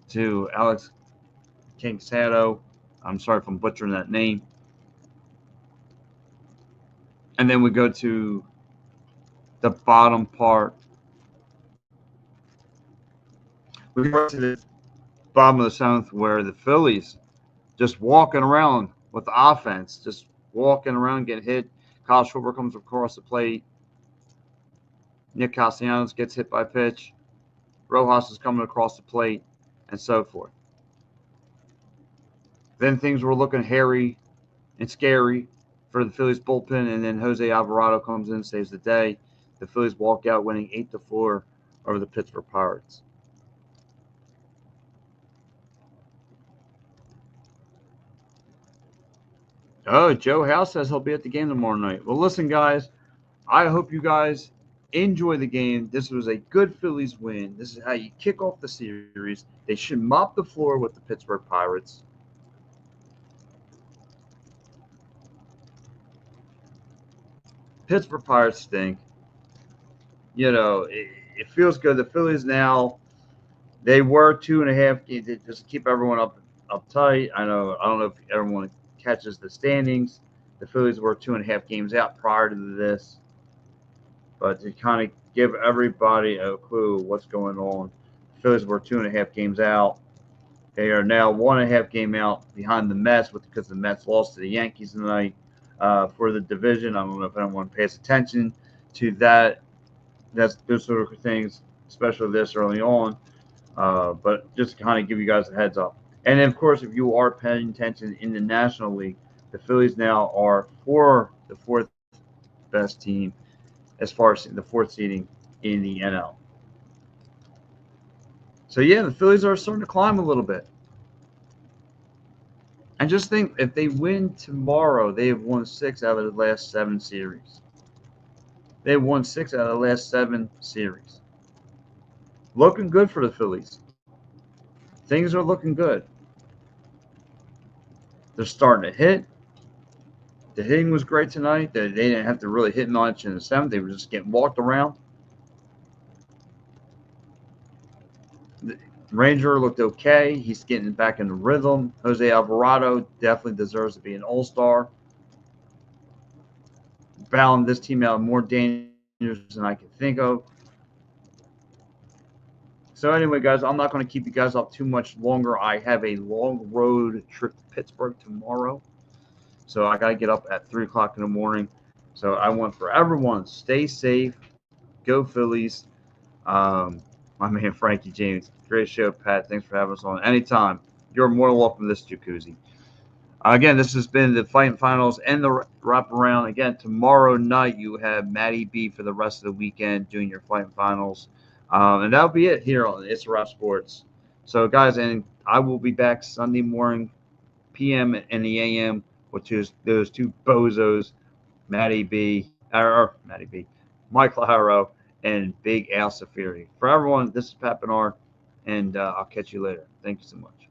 to Alex Quintana. I'm sorry if I'm butchering that name. And then we go to the bottom part. We go to the bottom of the seventh where the Phillies just walking around with the offense, just walking around, getting hit. Kyle Schwarber comes across the plate. Nick Castellanos gets hit by a pitch. Rojas is coming across the plate, and so forth. Then things were looking hairy and scary for the Phillies bullpen, and then Jose Alvarado comes in and saves the day. The Phillies walk out winning 8-4 over the Pittsburgh Pirates. Oh, Joe House says he'll be at the game tomorrow night. Well, listen, guys, I hope you guys enjoy the game. This was a good Phillies win. This is how you kick off the series. They should mop the floor with the Pittsburgh Pirates. Pittsburgh Pirates stink. You know, it feels good. The Phillies now, they were 2.5 games. Just to keep everyone uptight. I don't know if everyone catches the standings. The Phillies were 2.5 games out prior to this. But to kind of give everybody a clue what's going on, the Phillies were 2.5 games out. They are now 1.5 game out behind the Mets because the Mets lost to the Yankees tonight. for the division. I don't know if anyone pays attention to that. That's those sort of things, especially this early on. But just to kind of give you guys a heads up. And then, of course, if you are paying attention in the National League, the Phillies now are for the fourth best team as far as the fourth seeding in the NL. So yeah, the Phillies are starting to climb a little bit. And just think, if they win tomorrow, they have won 6 out of the last 7 series. They have won 6 out of the last 7 series. Looking good for the Phillies. Things are looking good. They're starting to hit. The hitting was great tonight. They didn't have to really hit much in the 7th. They were just getting walked around. The Ranger looked okay. He's getting back in the rhythm. Jose Alvarado definitely deserves to be an all-star. Bailing this team out more dangerous than I can think of. So anyway, guys, I'm not going to keep you guys up too much longer. I have a long road trip to Pittsburgh tomorrow. So I got to get up at 3 o'clock in the morning. So I want for everyone, stay safe. Go Phillies. My man Frankie James. Great show, Pat. Thanks for having us on. Anytime. You're more than welcome to this jacuzzi. Again, this has been the Fighting Finals and the Wraparound. Again, tomorrow night you have Matty B for the rest of the weekend doing your Fighting Finals. And that'll be it here on It's a Wrap Sports. So, guys, and I will be back Sunday morning, PM and the AM, with those two bozos, Mike Laharo, and Big Al Safiri. For everyone, this is Pat Bernard, and I'll catch you later. Thank you so much.